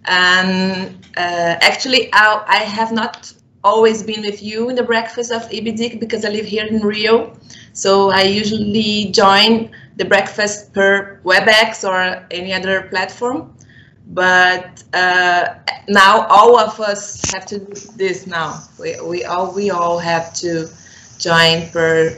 And actually, I have not always been with you in the breakfast of IBDiC because I live here in Rio. So I usually join the breakfast per WebEx or any other platform. But now all of us have to do this now. We all have to join per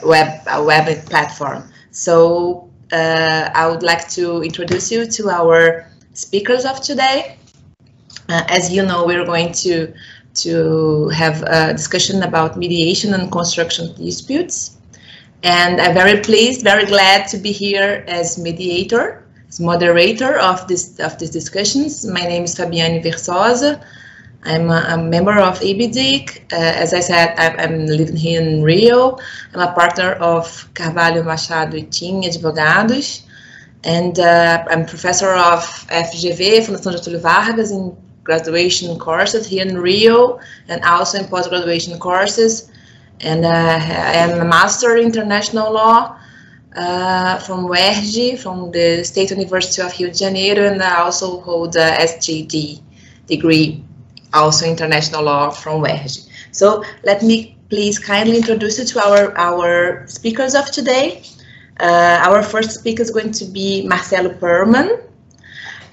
web platform. So I would like to introduce you to our speakers of today. As you know, we're going to have a discussion about mediation and construction disputes. And I'm very pleased, very glad to be here as mediator, as moderator of these discussions. My name is Fabiane Verçosa. I'm a member of IBDiC. As I said, I'm living here in Rio. I'm a partner of Carvalho, Machado Timm Advogados. And I'm professor of FGV, Fundação Getúlio Vargas, in graduation courses here in Rio, and also in post-graduation courses. And I am a master in international law from UERJ, from the State University of Rio de Janeiro, and I also hold a SGD degree, also international law from UERJ. So let me please kindly introduce you to our speakers of today. Our first speaker is going to be Marcelo Perlman.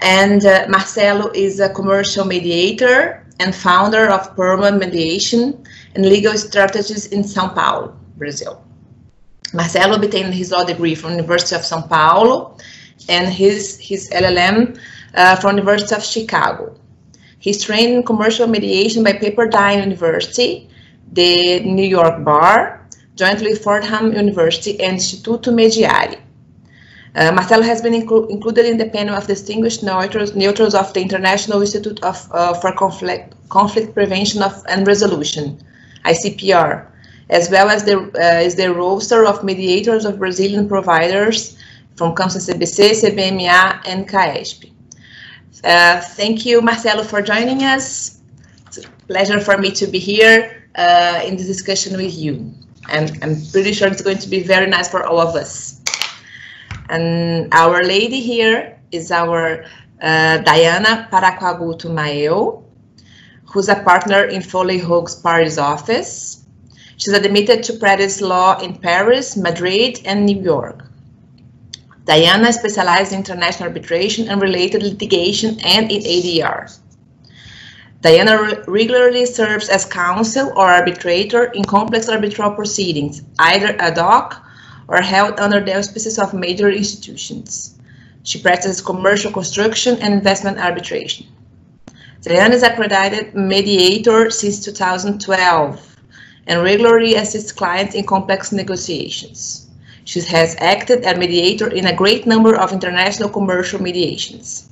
And Marcelo is a commercial mediator and founder of Perlman Mediation and Legal Strategies in São Paulo, Brazil. Marcelo obtained his law degree from the University of São Paulo and his LLM from the University of Chicago. He's trained in commercial mediation by Pepperdine University, the New York Bar, jointly with Fordham University and Instituto Mediari. Marcelo has been included in the panel of distinguished neutrals of the International Institute for Conflict Prevention and Resolution, ICPR, as well as the roster of mediators of Brazilian providers from Counsel CBC, CBMA, and CAESP. Thank you, Marcelo, for joining us. It's a pleasure for me to be here in this discussion with you. And I'm pretty sure it's going to be very nice for all of us. And our lady here is our Diana Paraguacuto-Maheo, who's a partner in Foley Hoag's Paris office. She's admitted to practice law in Paris, Madrid, and New York. Diana specializes in international arbitration and related litigation and in ADR. Diana regularly serves as counsel or arbitrator in complex arbitral proceedings, either ad hoc or held under the auspices of major institutions. She practices commercial construction and investment arbitration. Diana is accredited mediator since 2012 and regularly assists clients in complex negotiations. She has acted as mediator in a great number of international commercial mediations.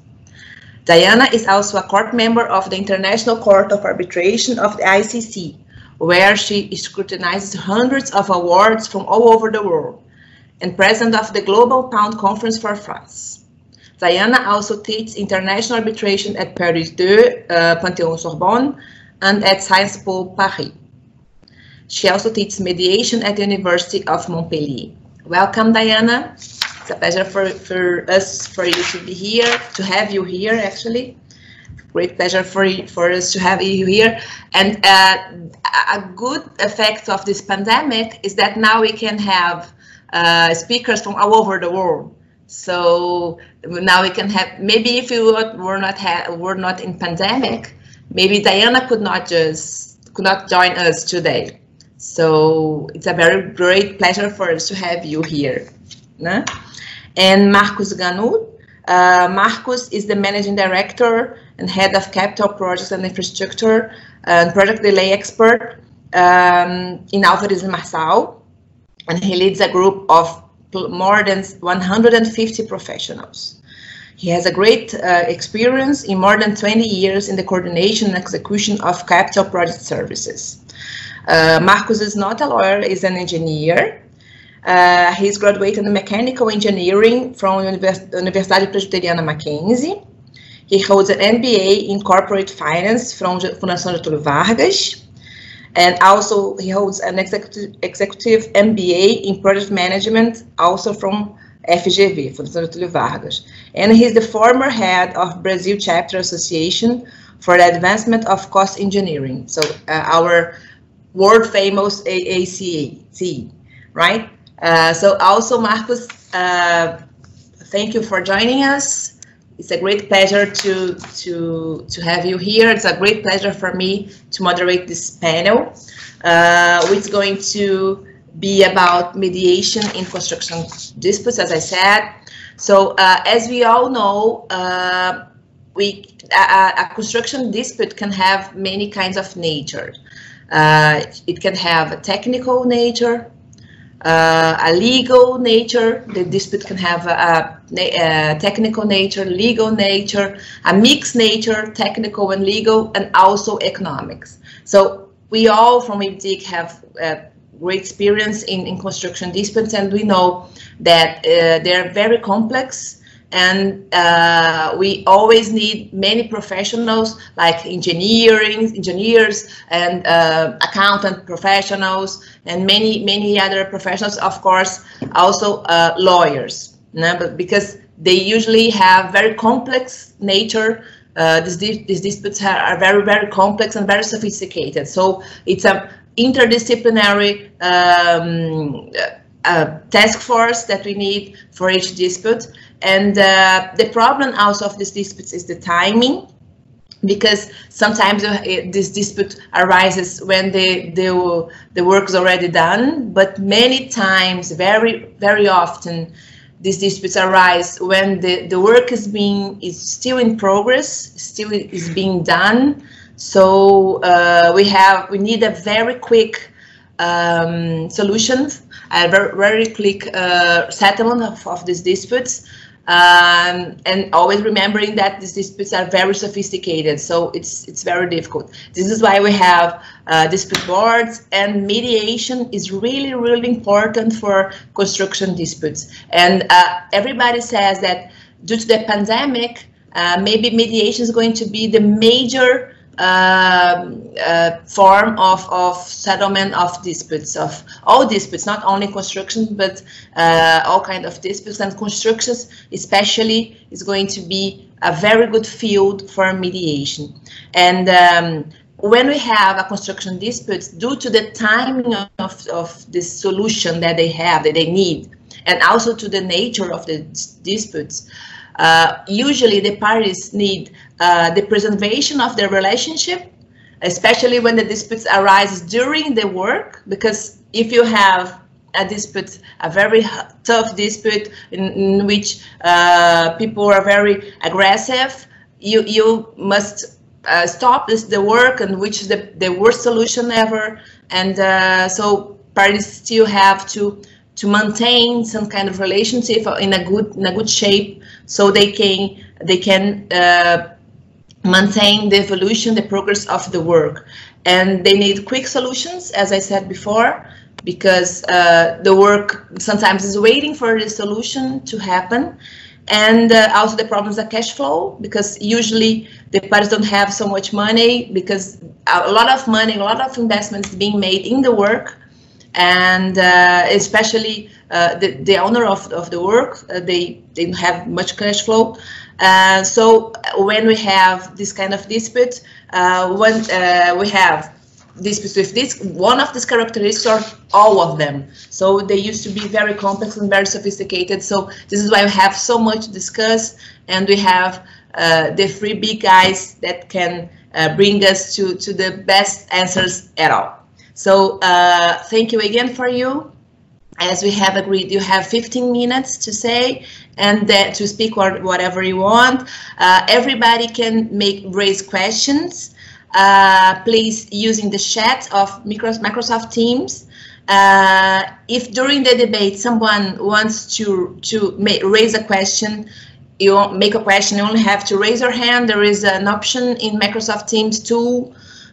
Diana is also a court member of the International Court of Arbitration of the ICC, where she scrutinizes hundreds of awards from all over the world, and president of the Global Pound Conference for France. Diana also teaches international arbitration at Paris 2, Panthéon-Sorbonne, and at Sciences Po Paris. She also teaches mediation at the University of Montpellier. Welcome, Diana. It's a pleasure for you to be here, to have you here, actually. Great pleasure for us to have you here. And a good effect of this pandemic is that now we can have speakers from all over the world. So now we can have, maybe if we were not in pandemic, maybe Diana could not join us today. So it's a very great pleasure for us to have you here. Né? And Marcos Ganut. Marcos is the managing director and head of capital projects and infrastructure and project delay expert in Alvarez Marsal, and he leads a group of more than 150 professionals. He has a great experience in more than 20 years in the coordination and execution of capital project services. Marcos is not a lawyer, he's an engineer. He's graduated in mechanical engineering from Universidade Presbiteriana Mackenzie. He holds an MBA in corporate finance from Fundação Getúlio Vargas. And also he holds an executive MBA in project management, also from FGV, Fundação Getúlio Vargas. And he's the former head of Brazil Chapter Association for the Advancement of Cost Engineering. So our world famous AACE, right? So also Marcos, thank you for joining us. It's a great pleasure to have you here. It's a great pleasure for me to moderate this panel, which is going to be about mediation in construction disputes, as I said. So as we all know, a construction dispute can have many kinds of nature. It can have a technical nature, a legal nature. The dispute can have a technical nature, legal nature, a mixed nature, technical and legal, and also economics. So we all from IBDiC have great experience in construction disputes, and we know that they're very complex, and we always need many professionals like engineers and accountant professionals, and many other professionals, of course, also lawyers, but because they usually have very complex nature. These disputes are very complex and very sophisticated. So it's a interdisciplinary task force that we need for each dispute. And the problem also of these disputes is the timing, because sometimes this dispute arises when the work is already done, but many times, very often, these disputes arise when the work is still in progress, still is being done. So we need a very quick solution, a very quick settlement of these disputes, and always remembering that these disputes are very sophisticated, so it's very difficult. This is why we have dispute boards, and mediation is really important for construction disputes. And everybody says that due to the pandemic, maybe mediation is going to be the major form of settlement of disputes, of all disputes, not only construction, but all kinds of disputes. And constructions especially is going to be a very good field for mediation. And when we have a construction dispute, due to the timing of the solution that they need, and also to the nature of the disputes, usually the parties need the preservation of their relationship, especially when the disputes arise during the work, because if you have a dispute, a very tough dispute in which people are very aggressive, you must stop the work, and which is the worst solution ever. And so parties still have to maintain some kind of relationship in a good shape, so they can maintain the evolution, the progress of the work. And they need quick solutions, as I said before, because the work sometimes is waiting for the solution to happen. And also the problem is the cash flow, because usually the parties don't have so much money, because a lot of money, a lot of investment is being made in the work. And especially the owner of the work, they don't have much cash flow. So when we have this kind of dispute, when we have disputes with this, one of these characteristics or all of them. So they used to be very complex and very sophisticated. So this is why we have so much to discuss, and we have the three big guys that can bring us to the best answers at all. So thank you again for you. As we have agreed, you have 15 minutes to say and to speak whatever you want. Everybody can raise questions, please, using the chat of Microsoft Teams. If during the debate someone wants to raise a question, you make a question, you only have to raise your hand. There is an option in Microsoft Teams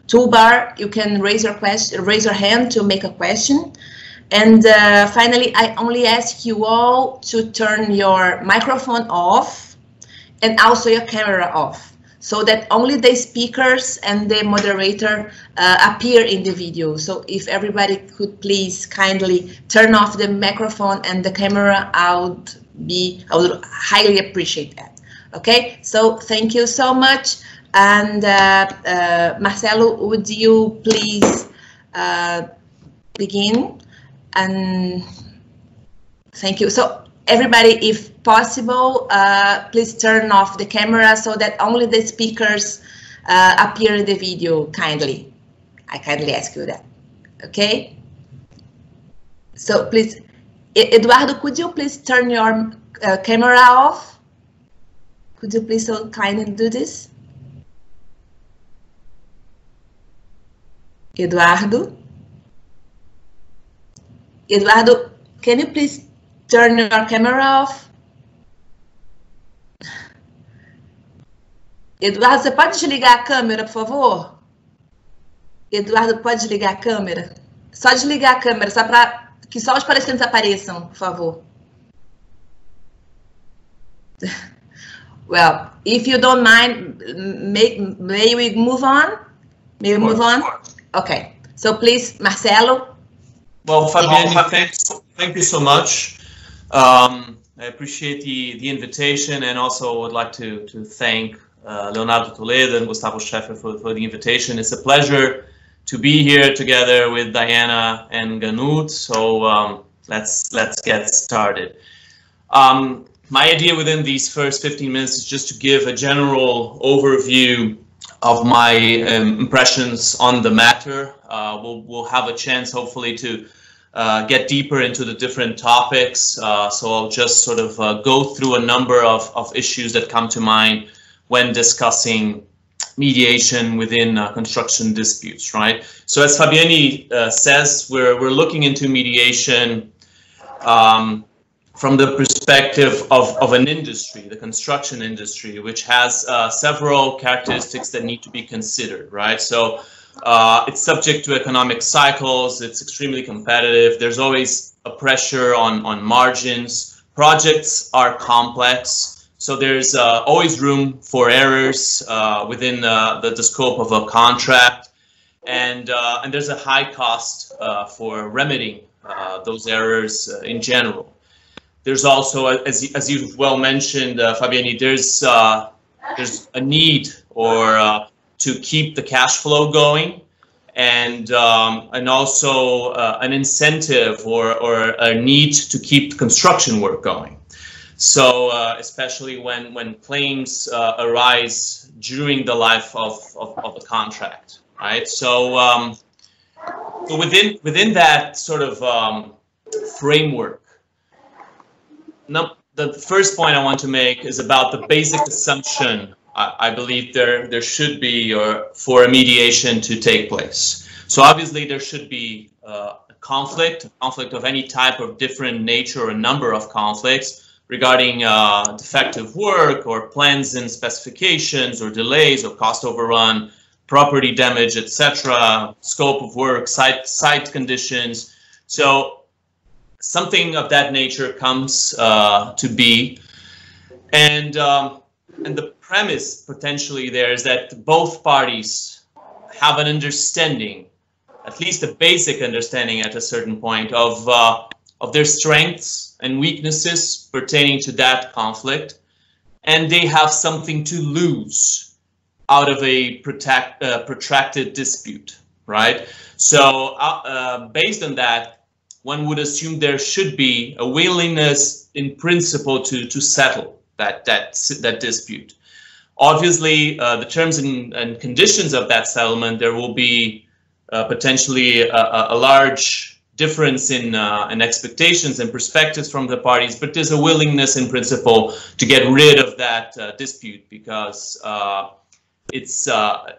toolbar. You can raise your hand to make a question. And finally, I only ask you all to turn your microphone off and also your camera off, so that only the speakers and the moderator appear in the video. So if everybody could please kindly turn off the microphone and the camera, I would highly appreciate that. Okay, so thank you so much. And Marcelo, would you please begin? And thank you. So everybody, if possible, please turn off the camera so that only the speakers appear in the video, kindly. I kindly ask you that. Okay? So please, Eduardo, could you please turn your camera off? Could you please so kindly do this? Eduardo? Eduardo, can you please turn your camera off? Eduardo, você pode desligar a câmera, por favor? Eduardo, pode desligar a câmera? Só desligar a câmera, só para que só os palestrantes apareçam, por favor. Well, if you don't mind, may we move on? May we move on? Okay. So please, Marcelo. Well, Fabiane, thank you so much. I appreciate the invitation, and also would like to thank Leonardo Toledo and Gustavo Scheffer for the invitation. It's a pleasure to be here together with Diana and Ganut. So let's get started. My idea within these first 15 minutes is just to give a general overview of my impressions on the matter. We'll have a chance, hopefully, to get deeper into the different topics. So I'll just sort of go through a number of issues that come to mind when discussing mediation within construction disputes, right? So as Fabiane says, we're looking into mediation from the perspective of an industry, the construction industry, which has several characteristics that need to be considered, right? So it's subject to economic cycles, it's extremely competitive, there's always a pressure on margins, projects are complex, so there's always room for errors within the scope of a contract, and there's a high cost for remedying those errors in general. There's also, as you've well mentioned, Fabiane, there's a need to keep the cash flow going, and also an incentive or a need to keep construction work going. So especially when claims arise during the life of the contract, right? So so within that sort of framework. Now, the first point I want to make is about the basic assumption I believe there should be for a mediation to take place. So obviously there should be a conflict of any type of different nature or a number of conflicts regarding defective work or plans and specifications or delays or cost overrun, property damage, etc., scope of work, site conditions. So something of that nature comes to be, and the premise potentially there is that both parties have an understanding, at least a basic understanding at a certain point of their strengths and weaknesses pertaining to that conflict, and they have something to lose out of a protracted dispute, right? So based on that, one would assume there should be a willingness in principle to settle that dispute. Obviously, the terms and conditions of that settlement, there will be potentially a large difference in expectations and perspectives from the parties, but there's a willingness in principle to get rid of that dispute because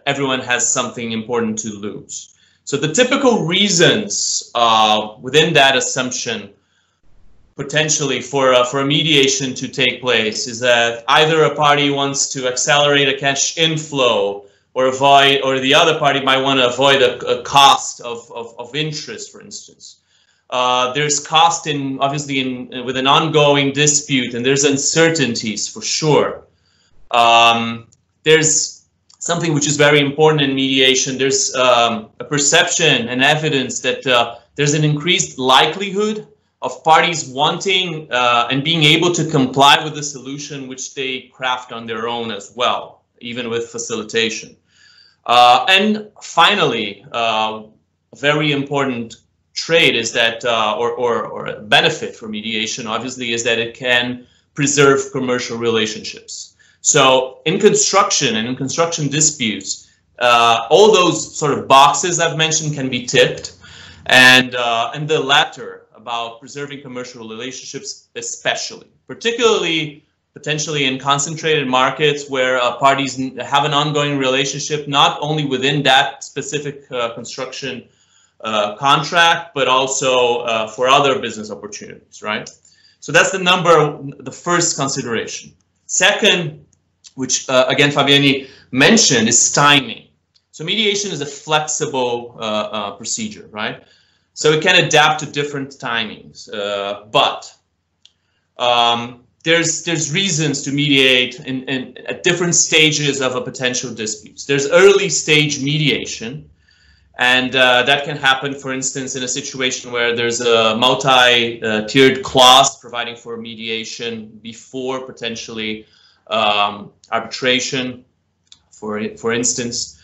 everyone has something important to lose. So the typical reasons within that assumption, potentially for a mediation to take place, is that either a party wants to accelerate a cash inflow, or the other party might want to avoid a cost of interest, for instance. There's cost obviously with an ongoing dispute, and there's uncertainties for sure. There's something which is very important in mediation. There's a perception and evidence that there's an increased likelihood of parties wanting and being able to comply with the solution which they craft on their own as well, even with facilitation. And finally, a very important trait is that, or a benefit for mediation, obviously, is that it can preserve commercial relationships. So in construction and in construction disputes, all those sort of boxes I've mentioned can be ticked, and the latter about preserving commercial relationships, especially, particularly potentially in concentrated markets where parties have an ongoing relationship, not only within that specific construction contract, but also for other business opportunities, right? So that's the first consideration. Second, which again Fabiane mentioned, is timing. So mediation is a flexible procedure, right? So it can adapt to different timings, but there's reasons to mediate at different stages of a potential dispute. There's early stage mediation, and that can happen, for instance, in a situation where there's a multi-tiered clause providing for mediation before potentially arbitration, for instance.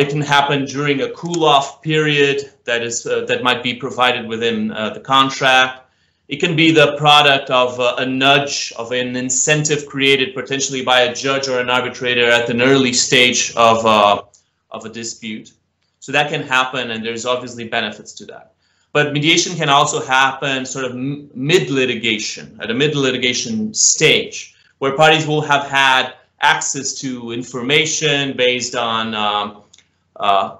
It can happen during a cool-off period that might be provided within the contract. It can be the product of a nudge, of an incentive created potentially by a judge or an arbitrator at an early stage of a dispute. So that can happen, and there's obviously benefits to that. But mediation can also happen sort of mid-litigation, at a mid-litigation stage, where parties will have had access to information based on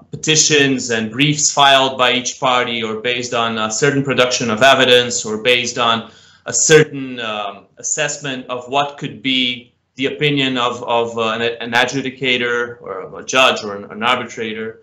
petitions and briefs filed by each party, or based on a certain production of evidence, or based on a certain assessment of what could be the opinion of an adjudicator or a judge or an arbitrator.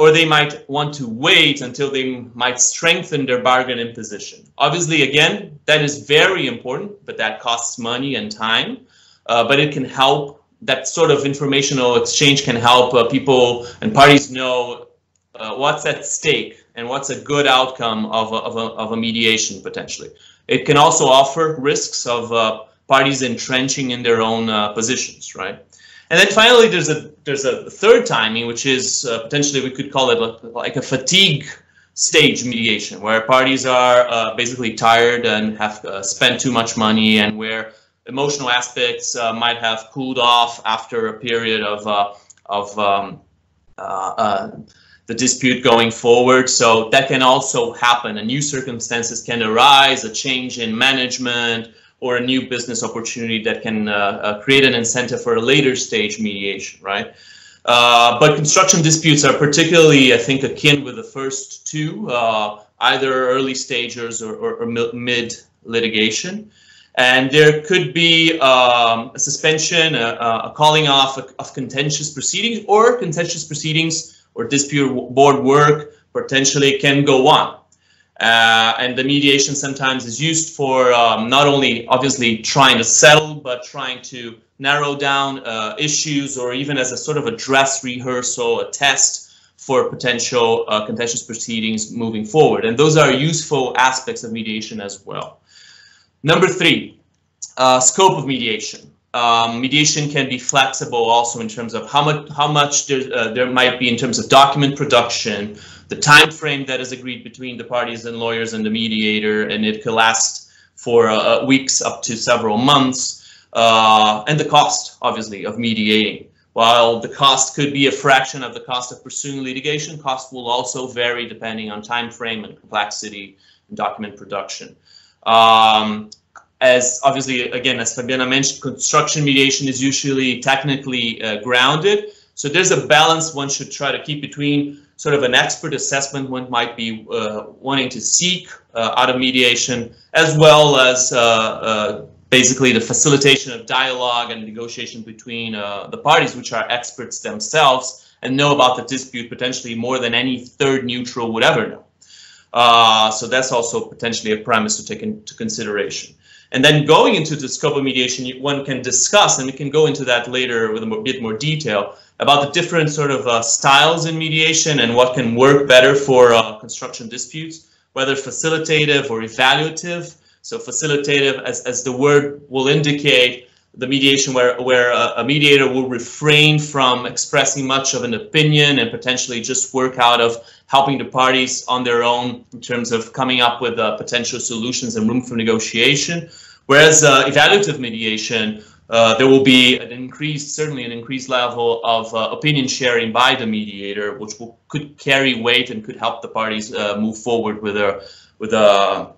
Or they might want to wait until they might strengthen their bargaining position. Obviously, again, that is very important, but that costs money and time. But it can help, that sort of informational exchange can help people and parties know what's at stake and what's a good outcome of a mediation potentially. It can also offer risks of parties entrenching in their own positions, right? And then finally, there's a third timing, which is potentially, we could call it like a fatigue stage mediation, where parties are basically tired and have spent too much money, and where emotional aspects might have cooled off after a period of the dispute going forward. So that can also happen. New circumstances can arise, a change in management, or a new business opportunity that can create an incentive for a later stage mediation, right? But construction disputes are particularly, I think, akin with the first two, either early stages or mid litigation. And there could be a suspension, a calling off of contentious proceedings, or contentious proceedings or dispute board work potentially can go on. And the mediation sometimes is used for not only obviously trying to settle, but trying to narrow down issues, or even as a sort of a dress rehearsal, a test for potential contentious proceedings moving forward. And those are useful aspects of mediation as well. Number three, scope of mediation. Mediation can be flexible also in terms of how much there might be in terms of document production, the time frame that is agreed between the parties and lawyers and the mediator, and it could last for weeks up to several months, and the cost, obviously, of mediating. While the cost could be a fraction of the cost of pursuing litigation, cost will also vary depending on time frame and complexity and document production. As obviously, again, as Fabiana mentioned, construction mediation is usually technically grounded. So there's a balance one should try to keep between sort of an expert assessment one might be wanting to seek out of mediation, as well as basically the facilitation of dialogue and negotiation between the parties, which are experts themselves and know about the dispute potentially more than any third neutral would ever know. So that's also potentially a premise to take into consideration. And then going into the scope of mediation, one can discuss, and we can go into that later with a bit more detail, about the different sort of styles in mediation and what can work better for construction disputes. whether facilitative or evaluative. So facilitative, as the word will indicate, the mediation where a mediator will refrain from expressing much of an opinion and potentially just work out of helping the parties on their own in terms of coming up with potential solutions and room for negotiation. Whereas evaluative mediation, there will be certainly an increased level of opinion sharing by the mediator, which could carry weight and could help the parties move forward with a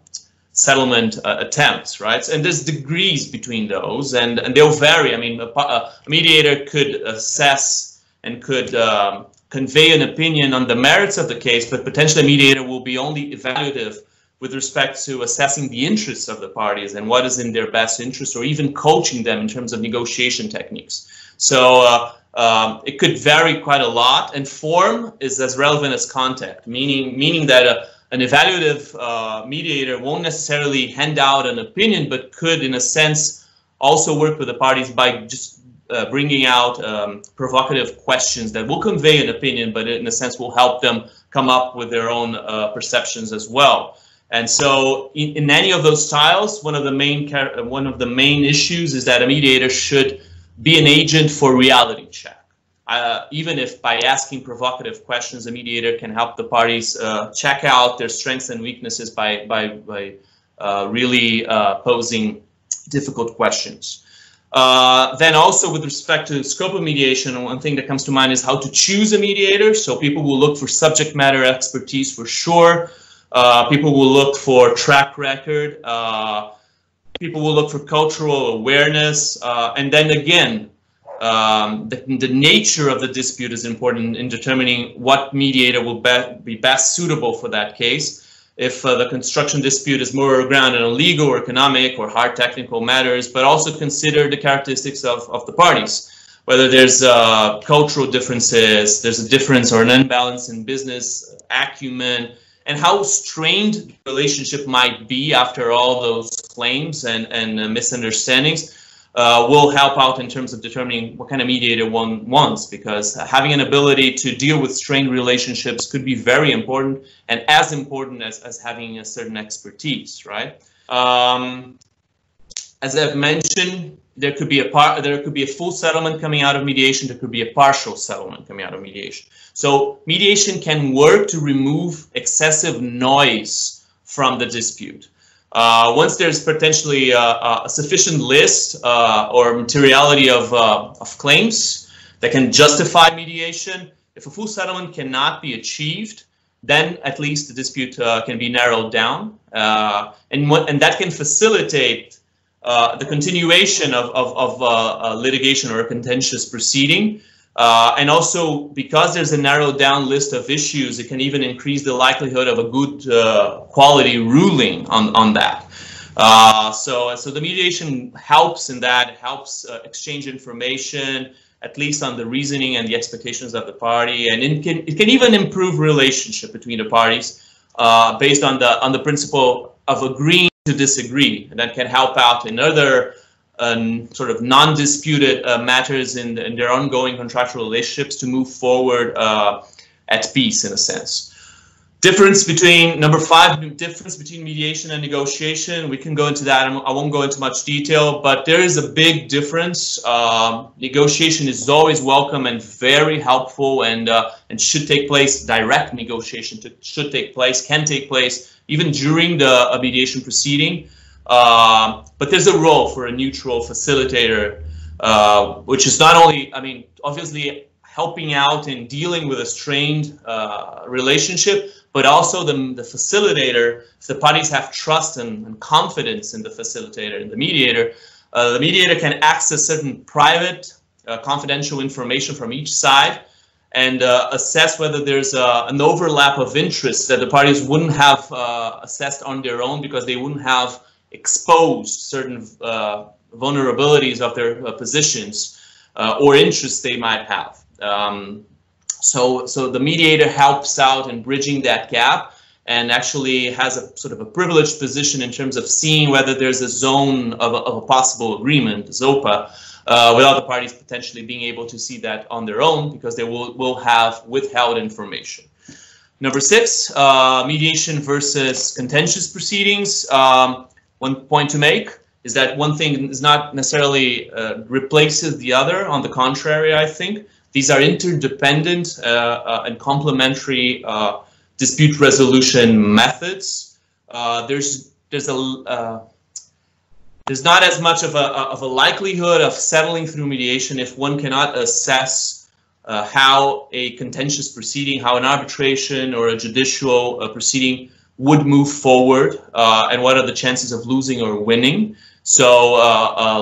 settlement attempts, right? And there's degrees between those, and they'll vary. I mean, a mediator could assess and could convey an opinion on the merits of the case, but potentially a mediator will be only evaluative with respect to assessing the interests of the parties and what is in their best interest, or even coaching them in terms of negotiation techniques. So it could vary quite a lot, and form is as relevant as content, meaning that an evaluative mediator won't necessarily hand out an opinion, but could, in a sense, also work with the parties by just bringing out provocative questions that will convey an opinion, but in a sense will help them come up with their own perceptions as well. And so, in any of those styles, one of the main issues is that a mediator should be an agent for reality check. Even if by asking provocative questions, a mediator can help the parties check out their strengths and weaknesses by really posing difficult questions. Then also with respect to the scope of mediation, one thing that comes to mind is how to choose a mediator. So people will look for subject matter expertise for sure. People will look for track record. People will look for cultural awareness. And then again, the nature of the dispute is important in determining what mediator will be best suitable for that case. If the construction dispute is more grounded on legal or economic or hard technical matters, but also consider the characteristics of the parties, whether there's cultural differences, there's a difference or an imbalance in business acumen, and how strained the relationship might be after all those claims and misunderstandings. Will help out in terms of determining what kind of mediator one wants, because having an ability to deal with strained relationships could be very important, and as important as having a certain expertise, right? As I've mentioned, there could be a full settlement coming out of mediation. There could be a partial settlement coming out of mediation. So mediation can work to remove excessive noise from the dispute. Once there's potentially a sufficient list or materiality of claims that can justify mediation, if a full settlement cannot be achieved, then at least the dispute can be narrowed down, and that can facilitate the continuation of litigation or a contentious proceeding. And also, because there's a narrowed down list of issues, it can even increase the likelihood of a good quality ruling on that. So the mediation helps in that. It helps exchange information, at least on the reasoning and the expectations of the party, and it can even improve relationship between the parties based on the principle of agreeing to disagree, and that can help out in other sort of non-disputed matters in their ongoing contractual relationships to move forward at peace, in a sense. Difference between, number 5, difference between mediation and negotiation. We can go into that. I won't go into much detail, but there is a big difference. Negotiation is always welcome and very helpful, and should take place. Direct negotiation should take place, can take place even during the mediation proceeding. But there's a role for a neutral facilitator, which is not only, I mean, obviously helping out in dealing with a strained relationship, but also the facilitator, if the parties have trust and confidence in the facilitator and the mediator can access certain private, confidential information from each side and assess whether there's an overlap of interests that the parties wouldn't have assessed on their own, because they wouldn't have exposed certain vulnerabilities of their positions or interests they might have. So the mediator helps out in bridging that gap, and actually has a sort of a privileged position in terms of seeing whether there's a zone of a possible agreement, ZOPA, without the parties potentially being able to see that on their own, because they will have withheld information. Number 6, mediation versus contentious proceedings. One point to make is that one thing is not necessarily replaces the other. On the contrary, I think these are interdependent and complementary dispute resolution methods. There's not as much of a likelihood of settling through mediation if one cannot assess how a contentious proceeding, how an arbitration or a judicial proceeding would move forward, and what are the chances of losing or winning. So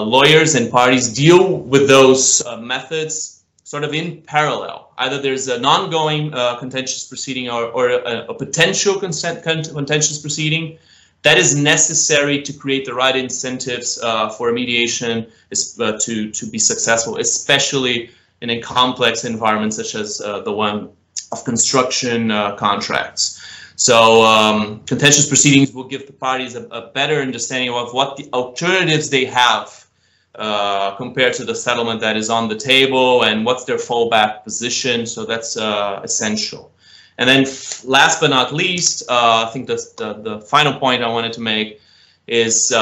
lawyers and parties deal with those methods sort of in parallel. Either there's an ongoing contentious proceeding or a potential contentious proceeding that is necessary to create the right incentives for mediation to be successful, especially in a complex environment such as the one of construction contracts. So contentious proceedings will give the parties a better understanding of what the alternatives they have compared to the settlement that is on the table and what's their fallback position. So that's essential. And then last but not least, I think the final point I wanted to make is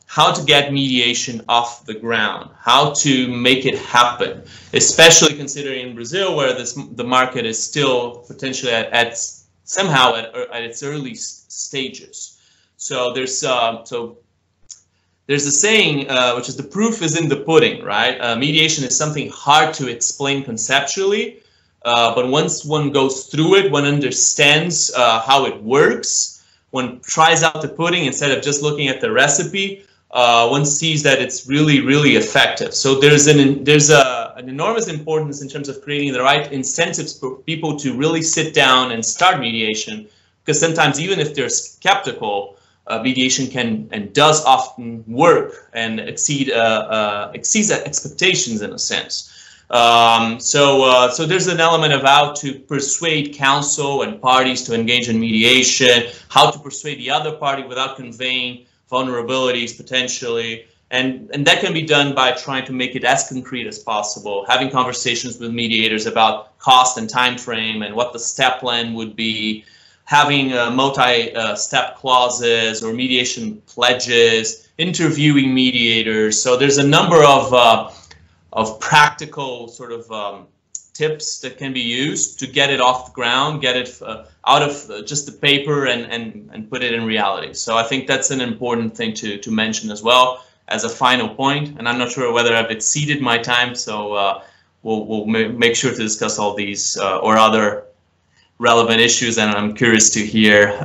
how to get mediation off the ground, how to make it happen, especially considering in Brazil where the market is still potentially somehow at its early stages. So there's a saying which is the proof is in the pudding, right? Mediation is something hard to explain conceptually, but once one goes through it, one understands how it works. One tries out the pudding instead of just looking at the recipe. One sees that it's really, really effective. So there's an enormous importance in terms of creating the right incentives for people to really sit down and start mediation, because sometimes even if they're skeptical, mediation can and does often work and exceeds expectations in a sense. So there's an element of how to persuade counsel and parties to engage in mediation, how to persuade the other party without conveying vulnerabilities potentially, and that can be done by trying to make it as concrete as possible, having conversations with mediators about cost and time frame and what the step plan would be, having multi-step clauses or mediation pledges, interviewing mediators. So there's a number of practical sort of tips that can be used to get it off the ground, get it out of just the paper and put it in reality. So I think that's an important thing to mention as well as a final point. And I'm not sure whether I've exceeded my time, so we'll make sure to discuss all these or other relevant issues, and I'm curious to hear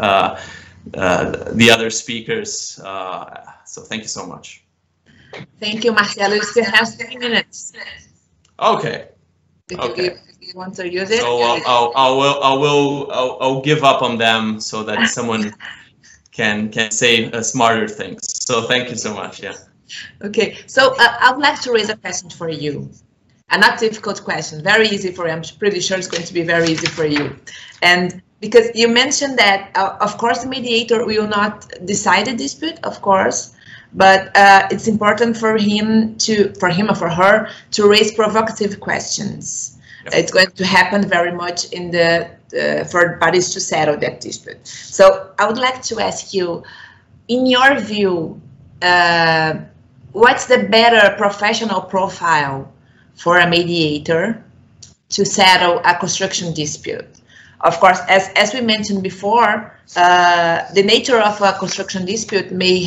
the other speakers. So thank you so much. Thank you, Marcelo. You still have 3 minutes. Okay. Okay. You want to use it? So I'll give up on them so that someone can say smarter things. So thank you so much. Yeah. Okay. So I would like to raise a question for you. A not difficult question, very easy for you. I'm pretty sure it's going to be very easy for you. And because you mentioned that, of course, the mediator will not decide a dispute, of course. But it's important for him or for her to raise provocative questions. Yep. It's going to happen very much in for parties to settle that dispute. So I would like to ask you, in your view, what's the better professional profile for a mediator to settle a construction dispute? Of course, as we mentioned before, the nature of a construction dispute may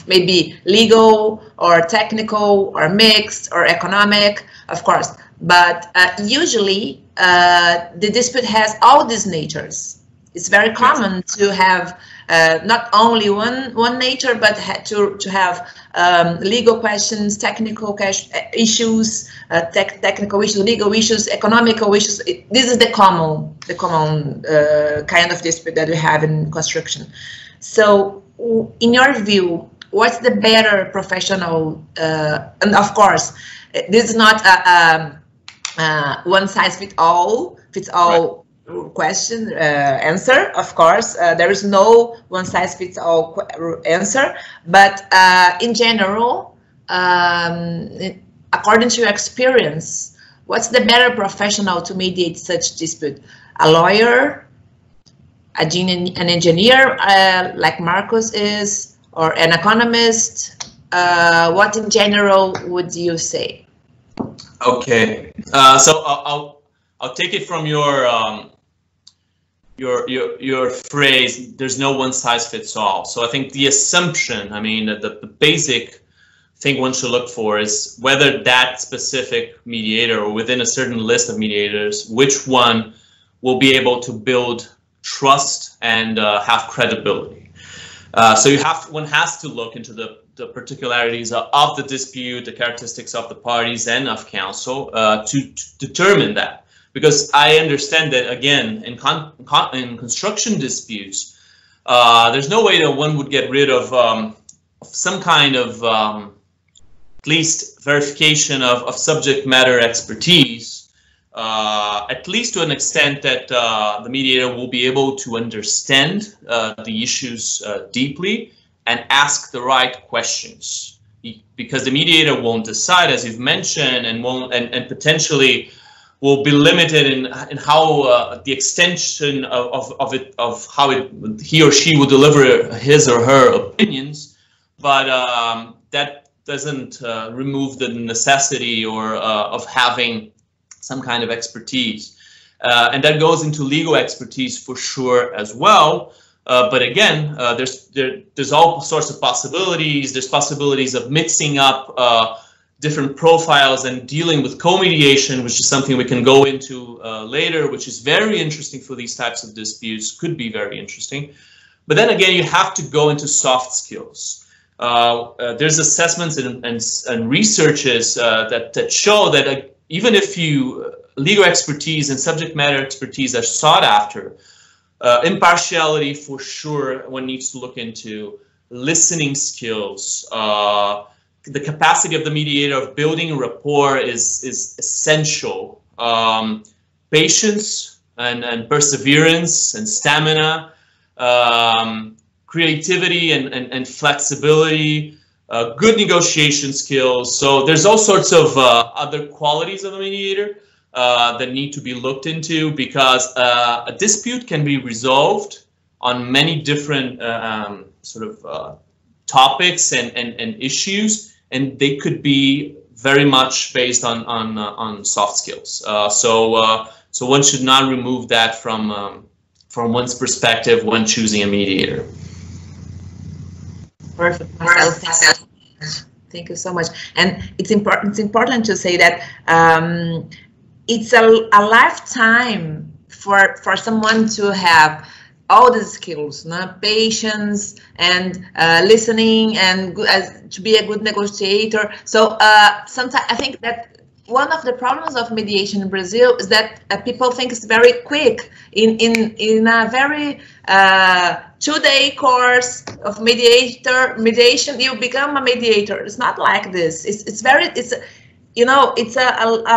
be legal or technical or mixed or economic, of course, but usually the dispute has all these natures. It's very common to have not only one nature, but to have legal questions, technical issues, technical issues, legal issues, economical issues. This is the common kind of dispute that we have in construction. So, in your view, what's the better professional? And of course, this is not a one size fits all right. Question answer. Of course, there is no one size fits all answer, but in general, according to your experience, what's the better professional to mediate such dispute? A lawyer, an engineer like Marcos is, or an economist? What in general would you say? Okay, so I'll take it from your phrase. There's no one size fits all. So I think the assumption, I mean, the basic thing one should look for is whether that specific mediator, or within a certain list of mediators, which one will be able to build trust and have credibility. So one has to look into the particularities of the dispute, the characteristics of the parties and of counsel to determine that. Because I understand that, again, in construction disputes, there's no way that one would get rid of some kind of at least verification of subject matter expertise, at least to an extent that the mediator will be able to understand the issues deeply and ask the right questions. Because the mediator won't decide, as you've mentioned, and potentially will be limited in how the extension of how he or she will deliver his or her opinions, but that doesn't remove the necessity or of having some kind of expertise, and that goes into legal expertise for sure as well. But again, there's all sorts of possibilities. There's possibilities of mixing up different profiles and dealing with co-mediation, which is something we can go into later, which is very interesting for these types of disputes, could be very interesting. But then again, you have to go into soft skills. There's assessments and researches that show that even if legal expertise and subject matter expertise are sought after, impartiality for sure one needs to look into, listening skills, the capacity of the mediator of building rapport is essential. Patience and perseverance and stamina, creativity and flexibility, good negotiation skills. So there's all sorts of other qualities of a mediator that need to be looked into, because a dispute can be resolved on many different topics and issues, and they could be very much based on soft skills. So one should not remove that from one's perspective when choosing a mediator. Perfect, Marcelo. Thank you so much. And it's important to say that it's a lifetime for someone to have all the skills, patience and listening, and to be a good negotiator. So sometimes I think that one of the problems of mediation in Brazil is that people think it's very quick. In a very 2-day course of mediation, you become a mediator. It's not like this. It's a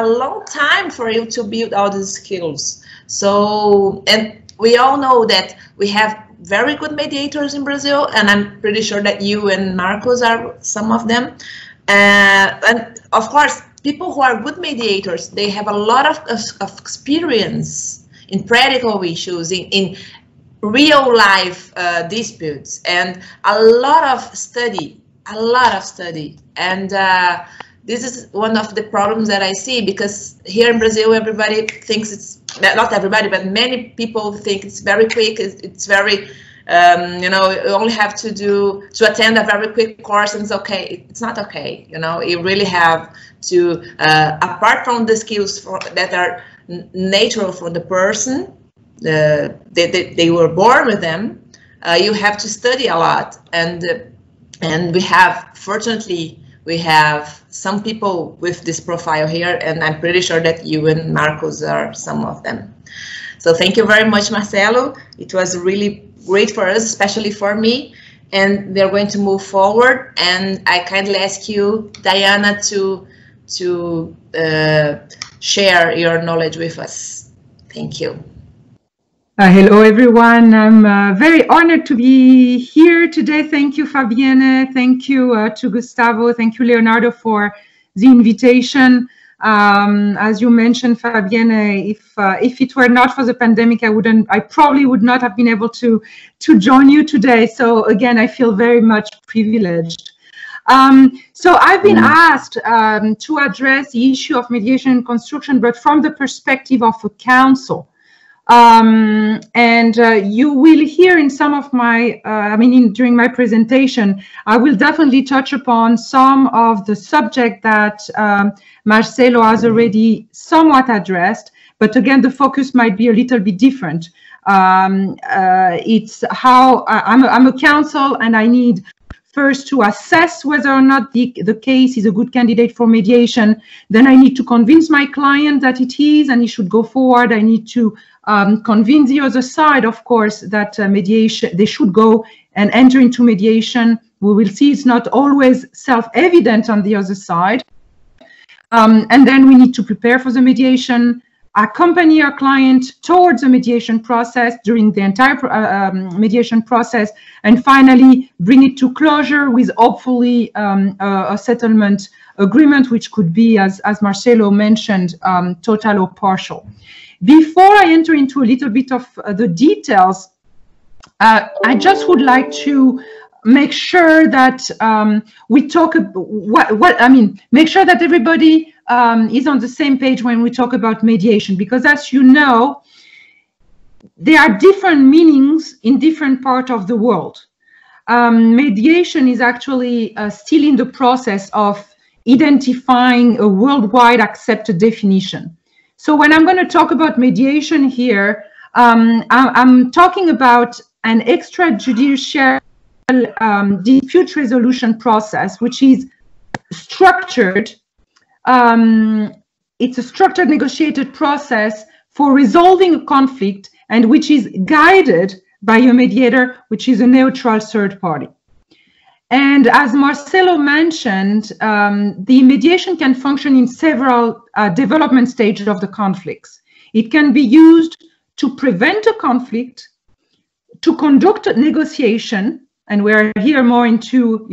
long time for you to build all these skills. So, and we all know that we have very good mediators in Brazil, and I'm pretty sure that you and Marcos are some of them. And of course, people who are good mediators, they have a lot of experience in practical issues, in real life disputes, and a lot of study. And this is one of the problems that I see, because here in Brazil, everybody thinks it's, not everybody, but many people think it's very quick. It's very, you only have to attend a very quick course and it's okay. It's not okay. You really have to, apart from the skills that are natural for the person, they were born with them. You have to study a lot, and we have, fortunately, we have some people with this profile here, and I'm pretty sure that you and Marcos are some of them. So thank you very much, Marcelo. It was really great for us, especially for me, and we're going to move forward. And I kindly ask you, Diana, to share your knowledge with us. Thank you. Hello, everyone. I'm very honored to be here today. Thank you, Fabienne. Thank you to Gustavo. Thank you, Leonardo, for the invitation. As you mentioned, Fabienne, if it were not for the pandemic, I probably would not have been able to join you today. So again, I feel very much privileged. So I've been asked to address the issue of mediation and construction, but from the perspective of a counsel. You will hear in some of my, during my presentation, I will definitely touch upon some of the subject that Marcelo has already somewhat addressed, but again, the focus might be a little bit different. It's how I'm a counsel, and I need first to assess whether or not the case is a good candidate for mediation. Then I need to convince my client that it is and he should go forward. I need to convince the other side, of course, that mediation, they should go and enter into mediation. We will see it's not always self-evident on the other side. And then we need to prepare for the mediation, accompany our client towards the mediation process during the entire mediation process, and finally bring it to closure with hopefully a settlement agreement, which could be, as Marcelo mentioned, total or partial. Before I enter into a little bit of the details, I just would like to make sure that we talk make sure that everybody is on the same page when we talk about mediation, because as you know, there are different meanings in different parts of the world. Mediation is actually still in the process of identifying a worldwide accepted definition. So when I'm going to talk about mediation here, I'm talking about an extrajudicial dispute resolution process, which is structured. It's a structured negotiated process for resolving a conflict, and which is guided by a mediator, which is a neutral third party. And as Marcelo mentioned, the mediation can function in several development stages of the conflicts. It can be used to prevent a conflict, to conduct a negotiation, and we're here more into,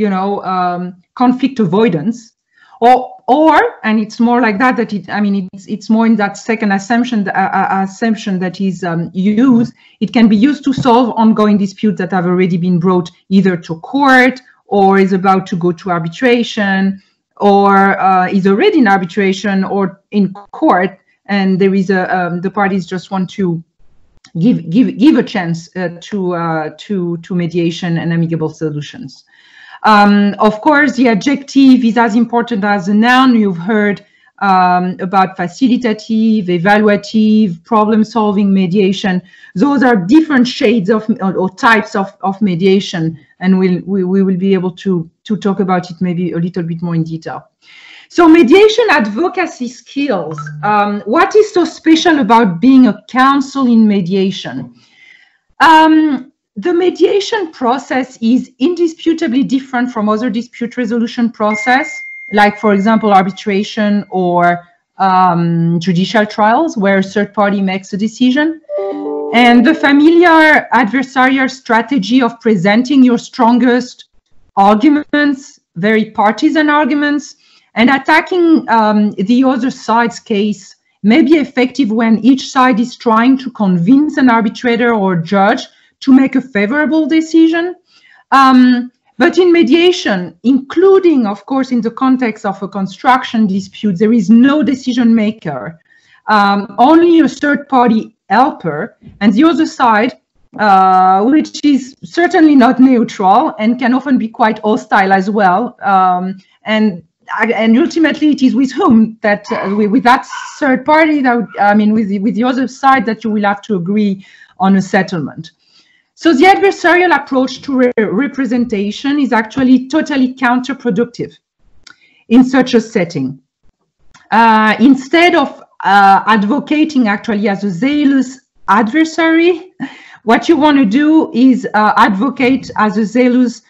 conflict avoidance, or and it's more like that, it's more in that second assumption that is used. It can be used to solve ongoing disputes that have already been brought either to court, or is about to go to arbitration, or is already in arbitration or in court, and there is the parties just want to give a chance to mediation and amicable solutions. Of course, the adjective is as important as the noun. You've heard about facilitative, evaluative, problem-solving mediation. Those are different shades of or types of mediation, and we will be able to talk about it maybe a little bit more in detail. So mediation advocacy skills. What is so special about being a counsel in mediation? The mediation process is indisputably different from other dispute resolution process, like, for example, arbitration or judicial trials, where a third party makes a decision. And the familiar adversarial strategy of presenting your strongest arguments, very partisan arguments, and attacking the other side's case may be effective when each side is trying to convince an arbitrator or judge to make a favorable decision. But in mediation, including, of course, in the context of a construction dispute, there is no decision maker, only a third party helper, and the other side, which is certainly not neutral and can often be quite hostile as well. And ultimately, it is with whom that, with that third party, that, with the other side, that you will have to agree on a settlement. So the adversarial approach to representation is actually totally counterproductive in such a setting. Instead of advocating actually as a zealous adversary, what you want to do is advocate as a zealous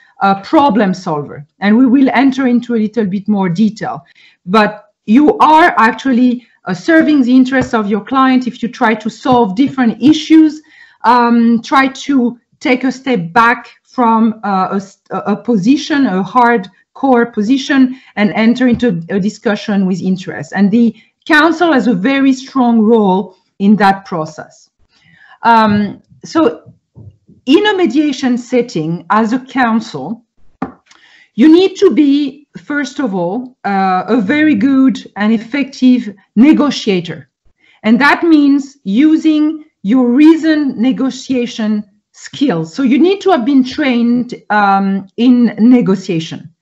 problem solver. And we will enter into a little bit more detail. But you are actually serving the interests of your client if you try to solve different issues. Try to take a step back from a position, a hardcore position, and enter into a discussion with interest. And the counsel has a very strong role in that process. So in a mediation setting, as a counsel, you need to be, first of all, a very good and effective negotiator. And that means using your reasoned negotiation skills. So you need to have been trained in negotiation.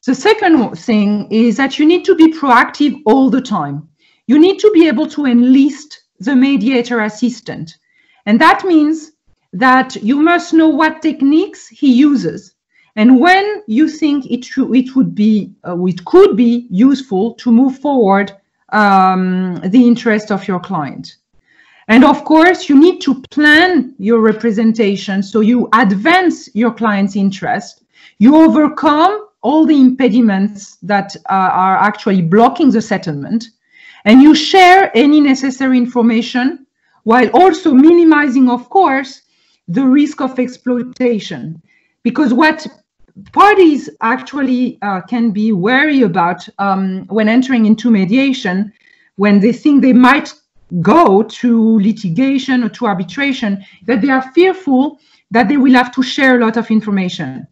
The second thing is that you need to be proactive all the time. You need to be able to enlist the mediator assistant. And that means that you must know what techniques he uses and when you think it could be useful to move forward the interest of your client. And of course, you need to plan your representation so you advance your client's interest, you overcome all the impediments that are actually blocking the settlement, and you share any necessary information while also minimizing, of course, the risk of exploitation. Because what parties actually can be wary about when entering into mediation, when they think they might go to litigation or to arbitration, that they are fearful that they will have to share a lot of information,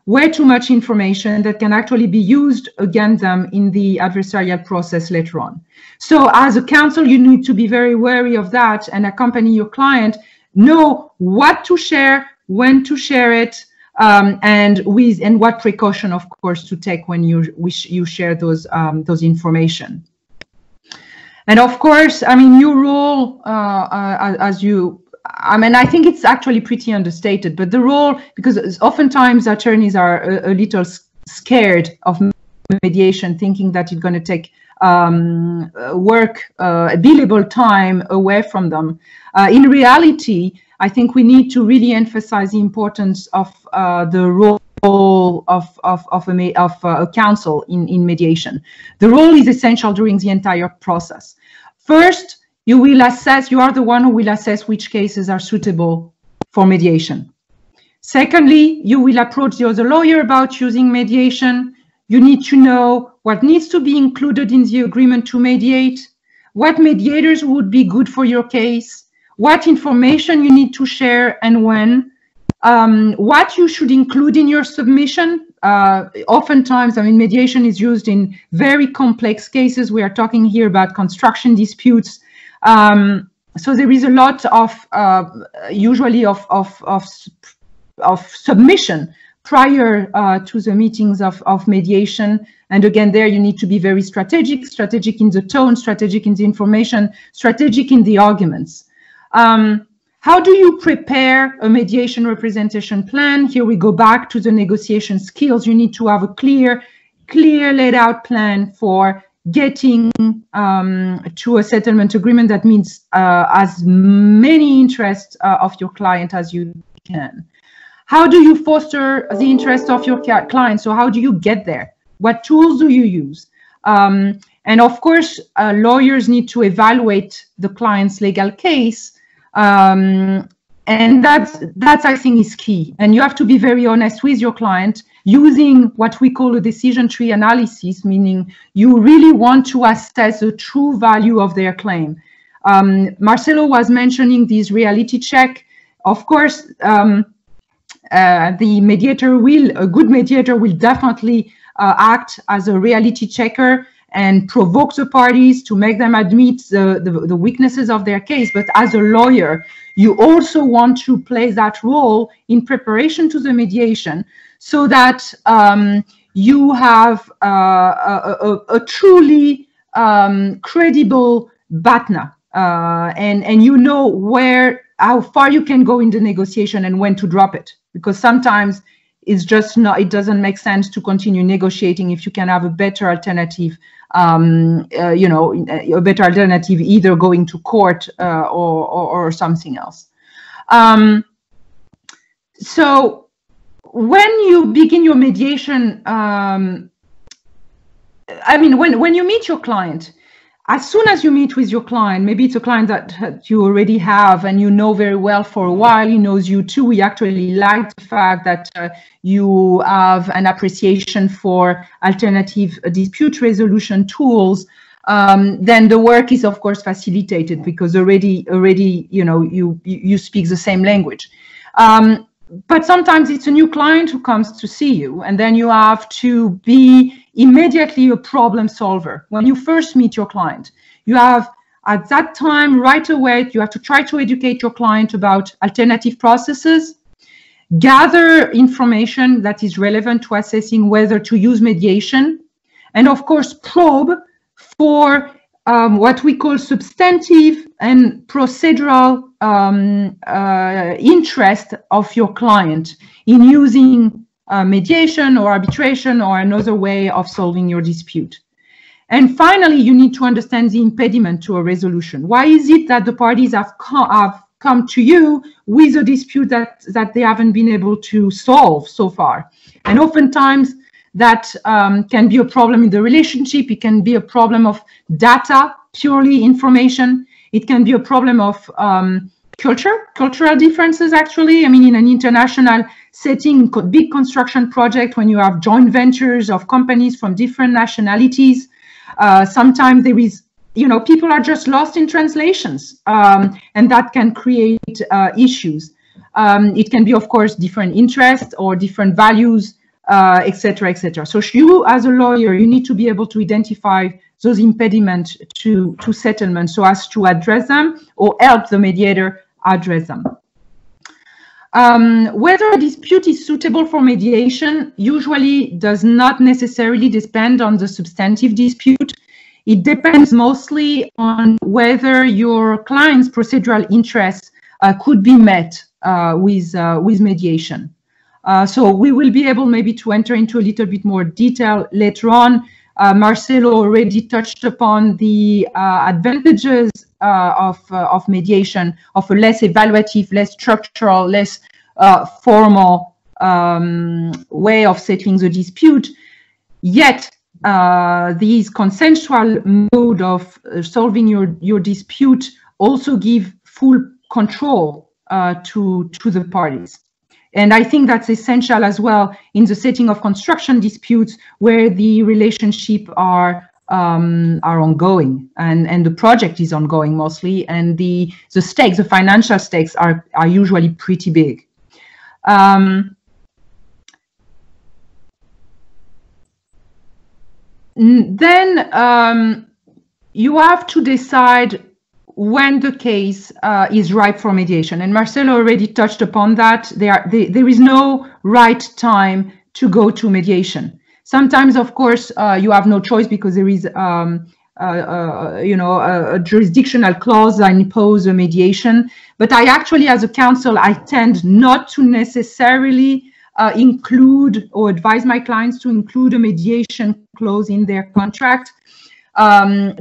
way too much information that can actually be used against them in the adversarial process later on. So as a counsel, you need to be very wary of that and accompany your client, know what to share, when to share it, and what precaution, of course, to take when you share those information. And of course, I mean, your role I think it's actually pretty understated, but the role, because oftentimes attorneys are a little scared of mediation, thinking that it's going to take billable time away from them. In reality, I think we need to really emphasize the importance of the role of a counsel in mediation. The role is essential during the entire process. First, you are the one who will assess which cases are suitable for mediation. Secondly, you will approach the other lawyer about using mediation. You need to know what needs to be included in the agreement to mediate, what mediators would be good for your case, what information you need to share and when, what you should include in your submission. Oftentimes, I mean, mediation is used in very complex cases. We are talking here about construction disputes. So there is a lot of usually of submission prior to the meetings of mediation. And again, there you need to be very strategic in the tone, strategic in the information, strategic in the arguments. How do you prepare a mediation representation plan? Here we go back to the negotiation skills. You need to have a clear laid out plan for getting to a settlement agreement that means as many interests of your client as you can. How do you foster the interest of your client? So how do you get there? What tools do you use? And of course, lawyers need to evaluate the client's legal case. And that's I think is key. And you have to be very honest with your client using what we call a decision tree analysis, meaning you really want to assess the true value of their claim. Marcelo was mentioning this reality check. Of course, a good mediator will definitely act as a reality checker and provoke the parties to make them admit the weaknesses of their case. But as a lawyer, you also want to play that role in preparation to the mediation so that you have a truly credible BATNA and you know how far you can go in the negotiation and when to drop it, because sometimes it's just not, it doesn't make sense to continue negotiating if you can have a better alternative, a better alternative, either going to court or something else. So when you begin your mediation, when you meet your client, as soon as you meet with your client, maybe it's a client that you already have and you know very well for a while, he knows you too, we actually like the fact that you have an appreciation for alternative dispute resolution tools. then the work is of course facilitated because already you speak the same language. But sometimes it's a new client who comes to see you, and then you have to be immediately a problem solver. When you first meet your client, you have at that time right away, you have to try to educate your client about alternative processes, gather information that is relevant to assessing whether to use mediation, and of course probe for what we call substantive and procedural interest of your client in using mediation or arbitration or another way of solving your dispute. And finally, you need to understand the impediment to a resolution. Why is it that the parties have come to you with a dispute that they haven't been able to solve so far? And oftentimes that can be a problem in the relationship. It can be a problem of data, purely information. It can be a problem of cultural differences, actually. I mean, in an international setting, big construction project, when you have joint ventures of companies from different nationalities, sometimes there is, people are just lost in translations, and that can create issues. It can be, of course, different interests or different values, etc., etc. So you, as a lawyer, you need to be able to identify those impediments to settlement so as to address them or help the mediator address them. Whether a dispute is suitable for mediation usually does not necessarily depend on the substantive dispute. It depends mostly on whether your client's procedural interests could be met with mediation. So we will be able maybe to enter into a little bit more detail later on. Marcelo already touched upon the advantages of mediation, of a less evaluative, less structural, less formal way of settling the dispute. Yet, these consensual mode of solving your dispute also give full control to the parties. And I think that's essential as well in the setting of construction disputes where the relationship are ongoing and the project is ongoing mostly, and the stakes, the financial stakes are usually pretty big. Then you have to decide when the case is ripe for mediation. And Marcelo already touched upon that. There is no right time to go to mediation. Sometimes, of course, you have no choice because there is a jurisdictional clause that imposes a mediation. But I actually, as a counsel, I tend not to necessarily include or advise my clients to include a mediation clause in their contract.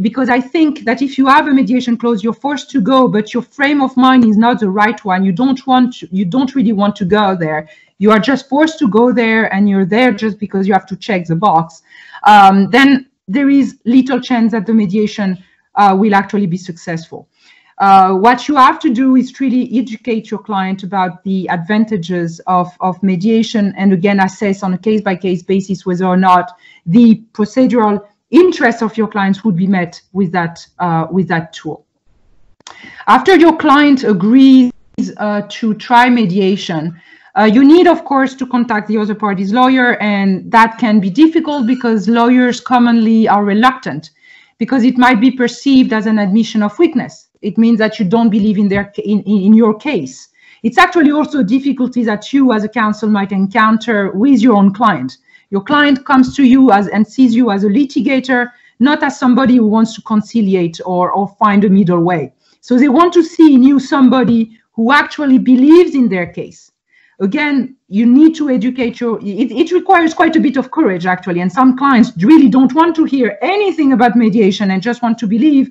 Because I think that if you have a mediation clause, you're forced to go, but your frame of mind is not the right one. You don't really want to go there. You are just forced to go there, and you're there just because you have to check the box. Then there is little chance that the mediation will actually be successful. What you have to do is really educate your client about the advantages of mediation, and again assess on a case-by-case basis whether or not the procedural interests of your clients would be met with that tool. After your client agrees to try mediation, you need, of course, to contact the other party's lawyer, and that can be difficult because lawyers commonly are reluctant because it might be perceived as an admission of weakness. It means that you don't believe in your case. It's actually also a difficulty that you as a counsel might encounter with your own client. Your client comes to you and sees you as a litigator, not as somebody who wants to conciliate or find a middle way. So they want to see in you somebody who actually believes in their case. Again, you need to educate it requires quite a bit of courage, actually. And some clients really don't want to hear anything about mediation and just want to believe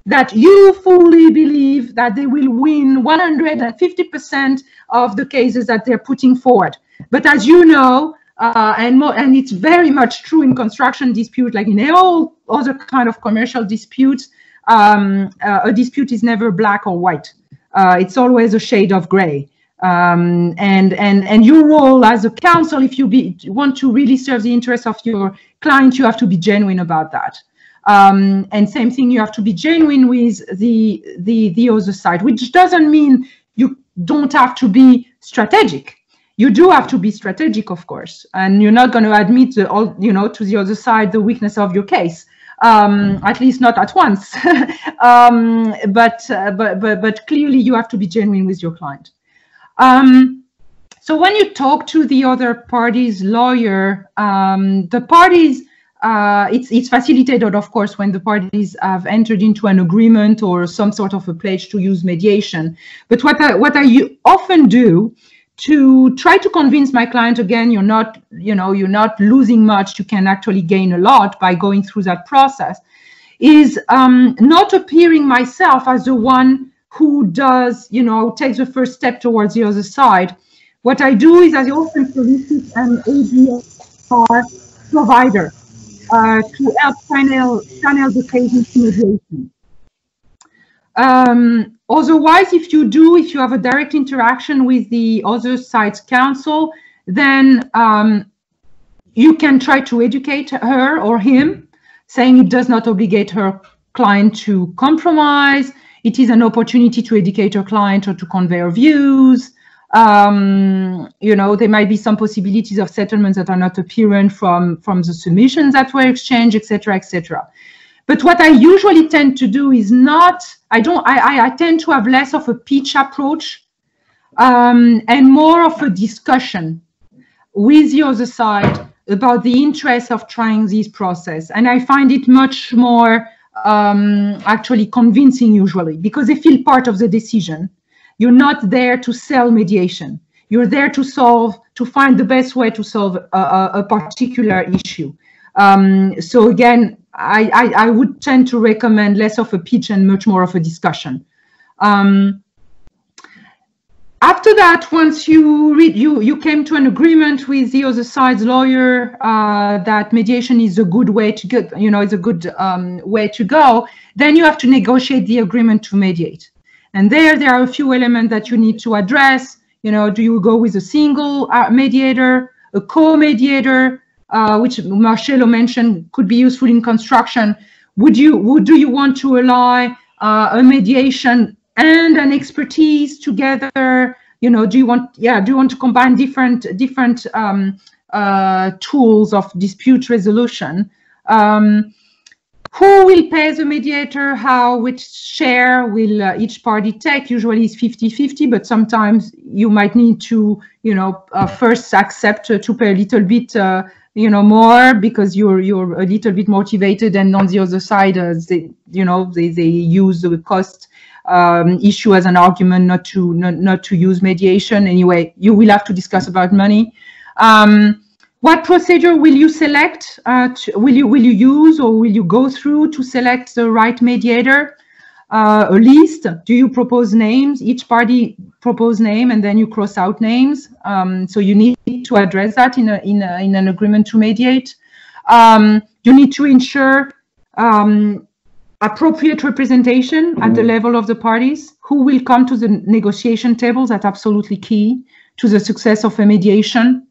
that you fully believe that they will win 150% of the cases that they're putting forward. But as you know, and it's very much true in construction dispute, like in all other kind of commercial disputes, a dispute is never black or white. It's always a shade of gray. And your role as a counsel, if you want to really serve the interests of your client, you have to be genuine about that. And same thing, you have to be genuine with the other side, which doesn't mean you don't have to be strategic. You do have to be strategic, of course, and you're not going to admit to the other side the weakness of your case, at least not at once. But clearly, you have to be genuine with your client. So when you talk to the other party's lawyer, the parties, it's facilitated, of course, when the parties have entered into an agreement or some sort of a pledge to use mediation. But what I often do to try to convince my client, again, you're not losing much, you can actually gain a lot by going through that process, is not appearing myself as the one who does, takes the first step towards the other side. What I do is I often solicit an ADR provider to help channel the case into mediation. Otherwise, if you have a direct interaction with the other side's counsel, then you can try to educate her or him, saying it does not obligate her client to compromise. It is an opportunity to educate her client or to convey her views. There might be some possibilities of settlements that are not apparent from the submissions that were exchanged, etc., etc. But what I usually tend to do is I tend to have less of a pitch approach and more of a discussion with the other side about the interest of trying this process. And I find it much more actually convincing usually, because they feel part of the decision. You're not there to sell mediation. You're there to find the best way to solve a particular issue. So again, I would tend to recommend less of a pitch and much more of a discussion. After that, once you came to an agreement with the other side's lawyer that mediation is a good way to go, it's a good way to go, then you have to negotiate the agreement to mediate. And there are a few elements that you need to address. Do you go with a single mediator, a co-mediator, which Marcelo mentioned could be useful in construction? Do you want to allow a mediation and an expertise together? Do you want to combine different tools of dispute resolution? Who will pay the mediator? Which share will each party take? Usually it's 50-50, but sometimes you might need to, first accept to pay a little bit, more because you're a little bit motivated, and on the other side, they use the cost issue as an argument not to use mediation. Anyway, you will have to discuss about money. What procedure will you select? Will you use or will you go through to select the right mediator? A list? Do you propose names? Each party propose name and then you cross out names. So you need to address that in an agreement to mediate. You need to ensure appropriate representation at the level of the parties. Who will come to the negotiation table? That's absolutely key to the success of a mediation.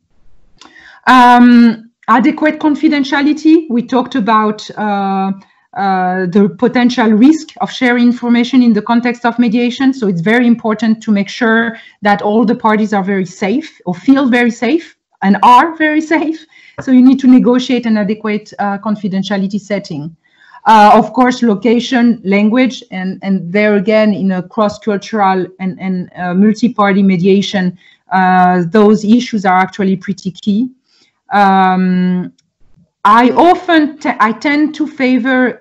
Adequate confidentiality. We talked about the potential risk of sharing information in the context of mediation. So it's very important to make sure that all the parties are very safe or feel very safe and are very safe. So you need to negotiate an adequate confidentiality setting. Of course, location, language, and there again, in a cross-cultural and multi-party mediation, those issues are actually pretty key. I tend to favor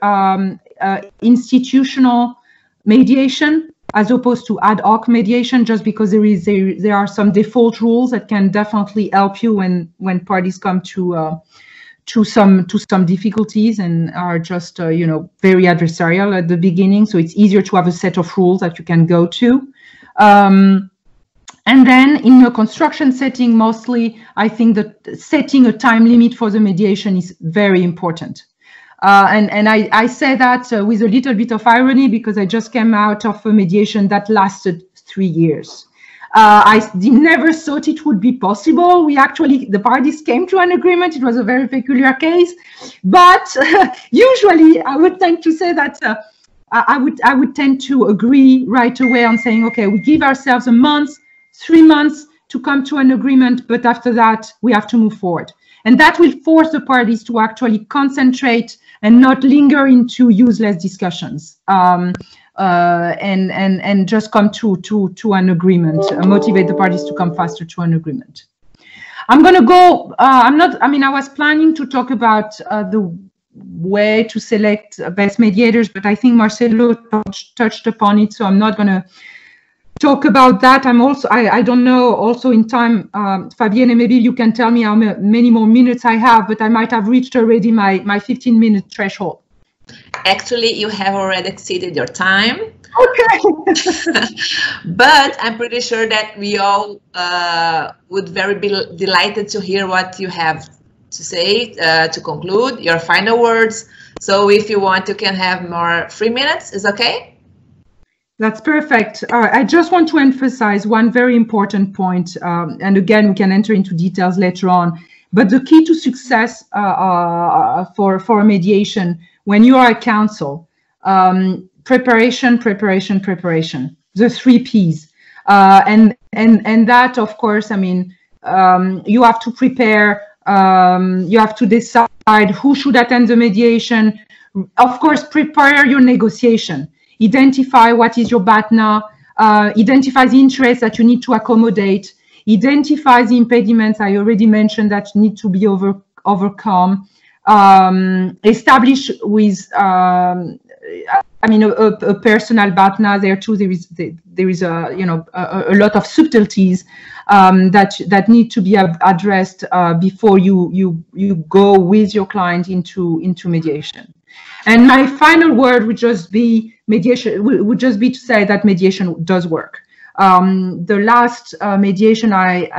institutional mediation as opposed to ad hoc mediation, just because there are some default rules that can definitely help you when parties come to some difficulties and are just very adversarial at the beginning. So it's easier to have a set of rules that you can go to. And then in a construction setting, mostly, I think that setting a time limit for the mediation is very important. And I say that with a little bit of irony, because I just came out of a mediation that lasted 3 years. I never thought it would be possible. The parties came to an agreement. It was a very peculiar case, but usually I would tend to say that I would tend to agree right away on saying, okay, we give ourselves a month, 3 months to come to an agreement, but after that we have to move forward. And that will force the parties to actually concentrate and not linger into useless discussions. And just come to an agreement, motivate the parties to come faster to an agreement. I'm going to go, I was planning to talk about the way to select best mediators, but I think Marcelo touched upon it, so I'm not going to talk about that. I don't know, also in time, Fabienne, maybe you can tell me how many more minutes I have, but I might have reached already my 15-minute threshold. Actually, you have already exceeded your time. Okay. But I'm pretty sure that we all would be delighted to hear what you have to say to conclude, your final words. So if you want, you can have more 3 minutes. Is okay? That's perfect. I just want to emphasize one very important point. And again, we can enter into details later on. But the key to success for mediation, when you are a counsel, preparation, preparation, preparation, the 3 Ps. And that, of course, you have to prepare, you have to decide who should attend the mediation. Of course, prepare your negotiation. Identify what is your BATNA, identify the interests that you need to accommodate, identify the impediments I already mentioned that need to be overcome. Establish with a personal BATNA. There too there is a lot of subtleties that need to be addressed before you go with your client into mediation. And my final word would just be to say that mediation does work. The last mediation I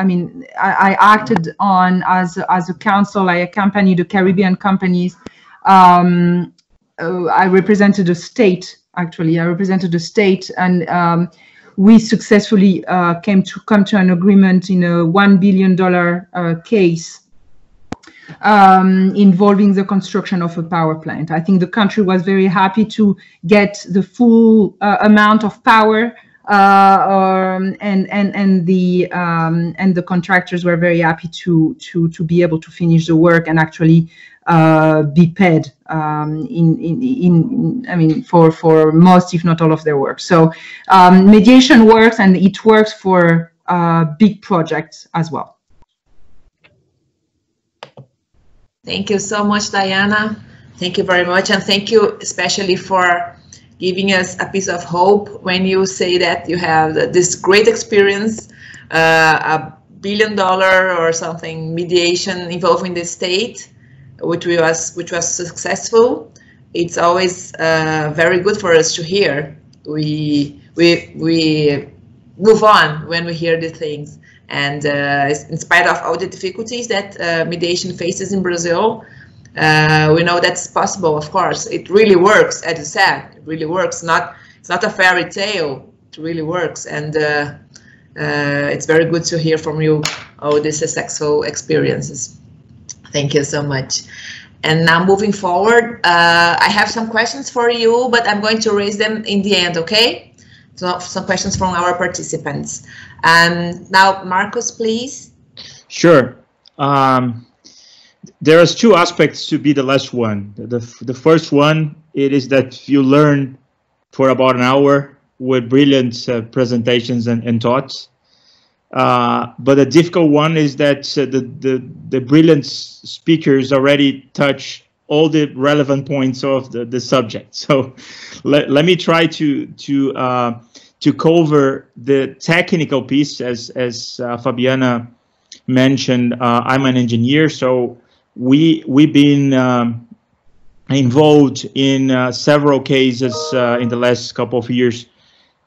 acted on as a counsel, I accompanied the Caribbean companies. I represented a state, actually. I represented a state, and we successfully come to an agreement in a $1 billion case involving the construction of a power plant. I think the country was very happy to get the full amount of power, and the contractors were very happy to be able to finish the work and actually be paid for most, if not all, of their work. So mediation works, and it works for big projects as well. Thank you so much, Diana. Thank you very much, and thank you especially for giving us a piece of hope when you say that you have this great experience, $1 billion or something mediation involving the state, which was successful. It's always very good for us to hear. We move on when we hear the things. And in spite of all the difficulties that mediation faces in Brazil, we know that's possible. Of course, it really works, as you said. It really works. It's not a fairy tale. It really works, and it's very good to hear from you all these successful experiences. Thank you so much. And now moving forward, I have some questions for you, but I'm going to raise them in the end. Okay? So some questions from our participants. Now, Marcos, please. Sure. There is 2 aspects to be the last one. The first one, it is that you learn for about an hour with brilliant presentations and thoughts. But the difficult one is that the brilliant speakers already touch all the relevant points of the subject. So let me try to cover the technical piece. As Fabiana mentioned, I'm an engineer, so we've been involved in several cases in the last couple of years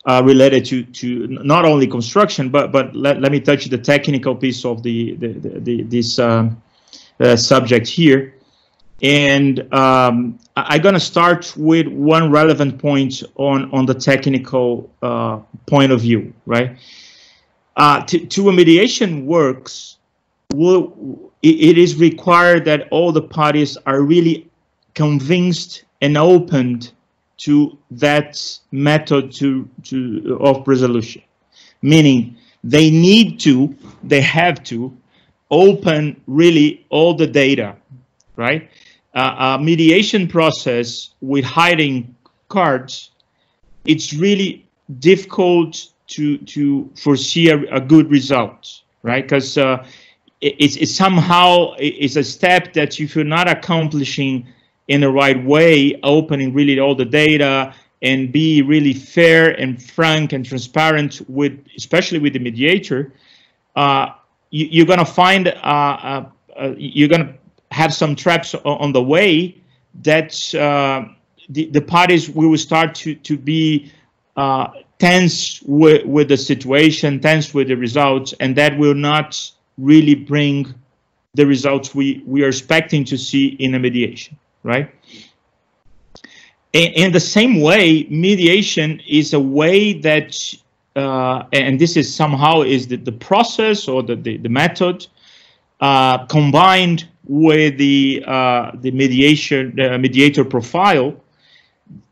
related to not only construction, but let me touch the technical piece of this subject here. And I'm going to start with one relevant point on the technical point of view, right? To a mediation works, it is required that all the parties are really convinced and opened to that method of resolution, meaning they have to open really all the data, right? A mediation process with hiding cards, it's really difficult to foresee a good result, right? Because it's somehow a step that if you're not accomplishing in the right way, opening really all the data and be really fair and frank and transparent with, especially with the mediator, you're gonna find you're gonna have some traps on the way that the parties will start to be tense with the situation, tense with the results, and that will not really bring the results we are expecting to see in a mediation, right? In the same way, mediation is a way that, and this is somehow is the process or the method combined with the mediator profile.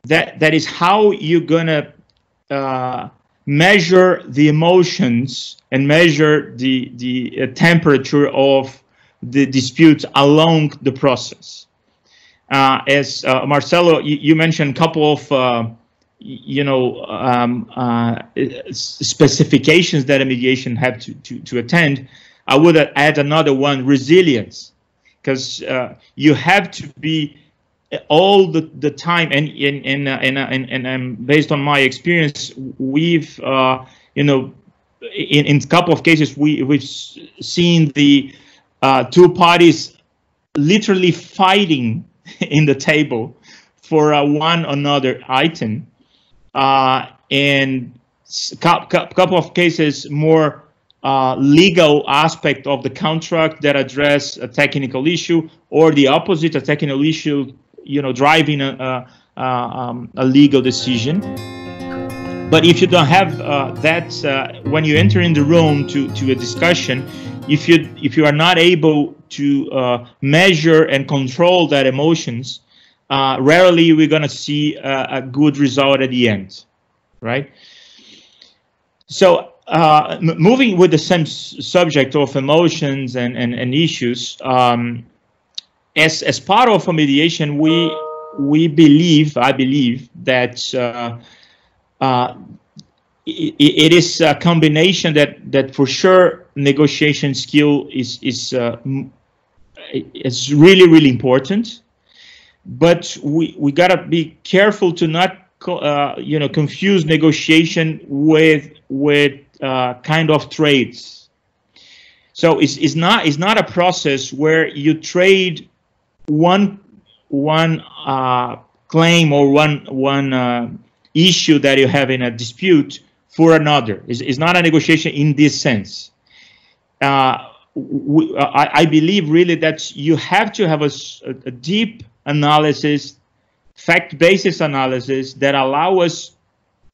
That is how you're gonna measure the emotions and measure the temperature of the dispute along the process. As Marcelo, you mentioned a couple of specifications that a mediation have to attend. I would add another one: resilience, because you have to be all the time, and based on my experience, we've in a couple of cases we've seen the two parties literally fighting in the table for one another item, and couple of cases more legal aspect of the contract that address a technical issue, or the opposite, a technical issue driving a legal decision. But if you don't have that, when you enter in the room to a discussion, if you are not able to measure and control that emotions, rarely we're going to see a good result at the end, right? So moving with the same subject of emotions and issues, as part of a mediation, I believe that it is a combination that for sure negotiation skill is really important, but we gotta be careful to not confuse negotiation with kind of trades. So it's not a process where you trade one claim or one issue that you have in a dispute for another. It's not a negotiation in this sense. I believe really that you have to have a deep analysis, fact-based analysis that allow us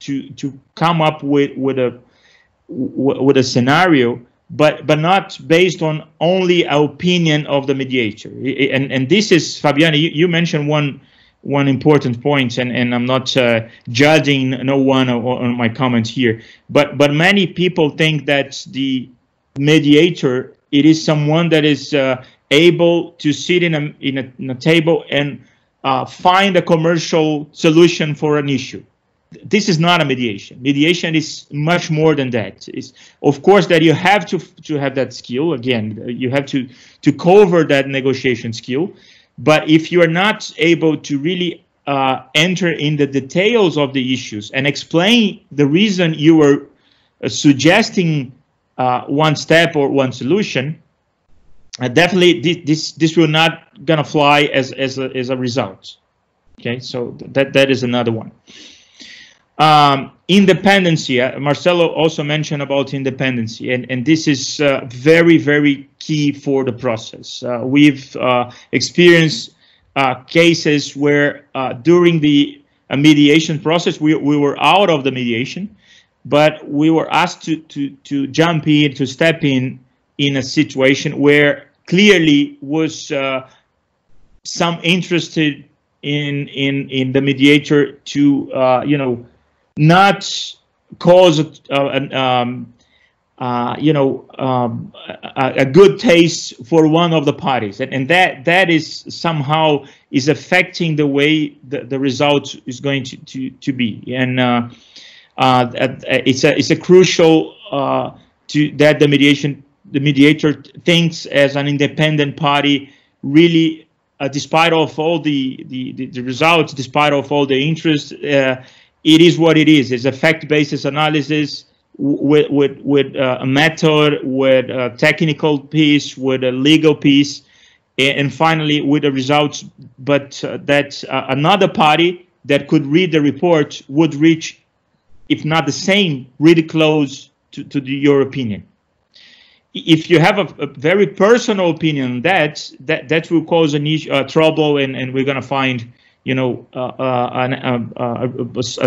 to come up with a scenario, but not based on only an opinion of the mediator. And this is, Fabiane, you mentioned one important point, and I'm not judging no one on my comments here, but many people think that the mediator, it is someone that is able to sit in a table and find a commercial solution for an issue. This is not a mediation. Mediation is much more than that. It's, of course, that you have to have that skill. Again, you have to cover that negotiation skill. But if you are not able to really enter in the details of the issues and explain the reason you were suggesting one step or one solution, definitely this will not gonna fly as a result. Okay, so that is another one. Independency. Marcelo also mentioned about independency, and this is very, very key for the process. We've experienced cases where during the mediation process, we were out of the mediation, but we were asked to jump in, to step in a situation where clearly was some interested in the mediator to not cause a good taste for one of the parties, and that is somehow is affecting the way the result is going to be, and it's a crucial that the mediator thinks as an independent party, really, despite of all the results, despite of all the interest, it is what it is. It's a fact-based analysis with a method, with a technical piece, with a legal piece, and finally with the results. But that another party that could read the report would reach, if not the same, really close to your opinion. If you have a very personal opinion on that will cause trouble, and we're going to find, a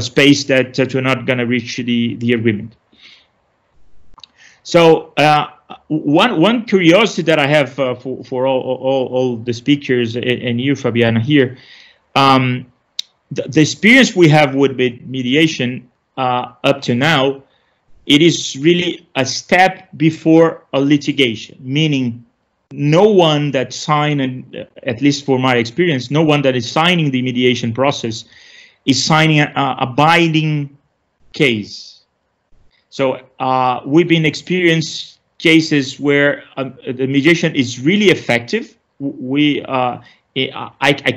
space that we're not going to reach the agreement. So one curiosity that I have for all the speakers and you, Fabiana, here, the experience we have with mediation up to now, it is really a step before a litigation, meaning no one that signed, and at least for my experience, no one that is signing the mediation process is signing a binding case. So we've been experienced cases where the mediation is really effective. I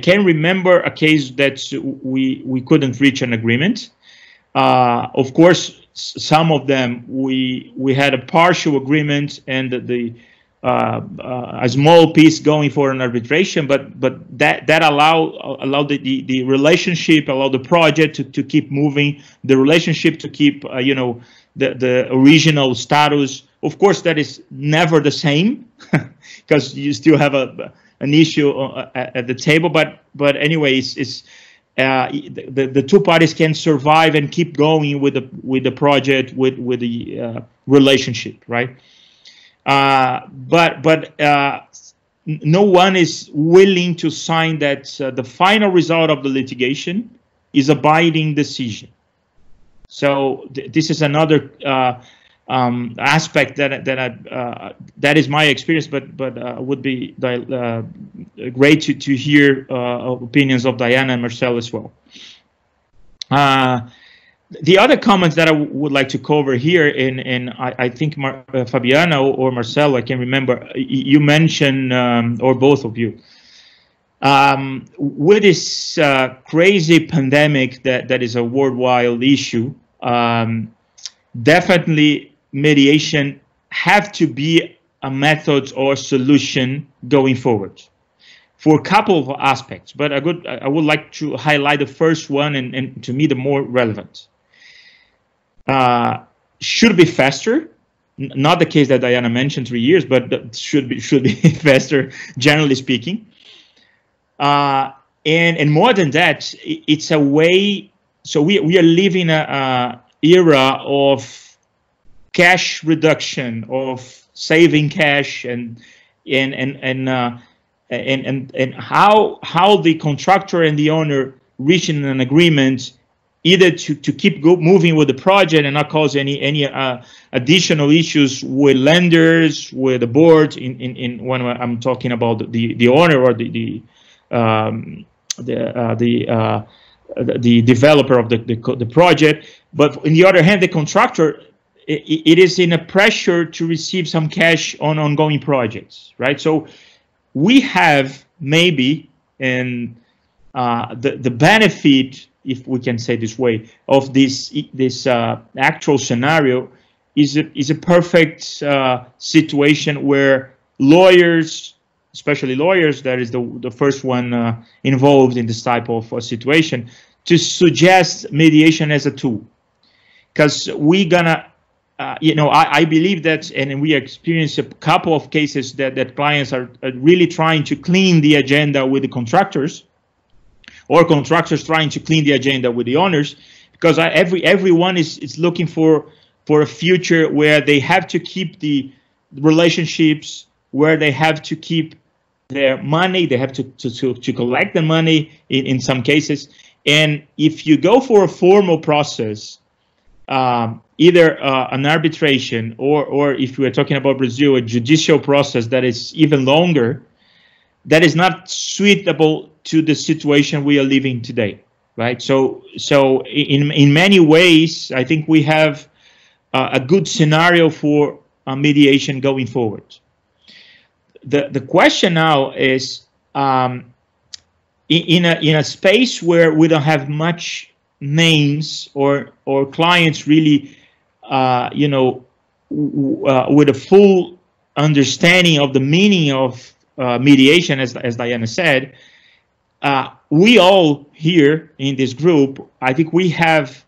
can remember a case that we couldn't reach an agreement. Of course, some of them we had a partial agreement and a small piece going for an arbitration, but that allowed the relationship, allowed the project to keep moving, the relationship to keep the original status. Of course, that is never the same because you still have an issue at the table. But anyways, it's the two parties can survive and keep going with the project, with the relationship, right? But no one is willing to sign that the final result of the litigation is a binding decision. So this is another aspect that is my experience, but would be great to hear opinions of Diana and Marcel as well. The other comments that I would like to cover here, and I think Fabiana or Marcel, I can remember, you mentioned, or both of you, with this crazy pandemic that is a worldwide issue, definitely mediation have to be a method or solution going forward for a couple of aspects. But I would like to highlight the first one, and to me the more relevant. Should be faster. Not the case that Diana mentioned, 3 years, but should be faster, generally speaking. And more than that, it's a way. So we are living a era of cash reduction, of saving cash, and how the contractor and the owner reaching an agreement, either to keep moving with the project and not cause any additional issues with lenders, with the board. In when I'm talking about the owner or the developer of the project. But on the other hand, the contractor, it is in a pressure to receive some cash on ongoing projects, right? So we have maybe, and the benefit, if we can say this way, of this actual scenario is a perfect situation where lawyers, especially lawyers, that is the first one involved in this type of situation, to suggest mediation as a tool. Because we're gonna, I believe that, and we experience a couple of cases that clients are really trying to clean the agenda with the contractors, or contractors trying to clean the agenda with the owners, because everyone is looking for a future where they have to keep the relationships, where they have to keep their money, they have to collect the money in some cases. And if you go for a formal process, either an arbitration or if we are talking about Brazil, a judicial process that is even longer, that is not suitable to the situation we are living today, right? So in many ways, I think we have a good scenario for mediation going forward. The question now is, in a space where we don't have much names or clients really, with a full understanding of the meaning of mediation, as Diana said, we all here in this group, I think we have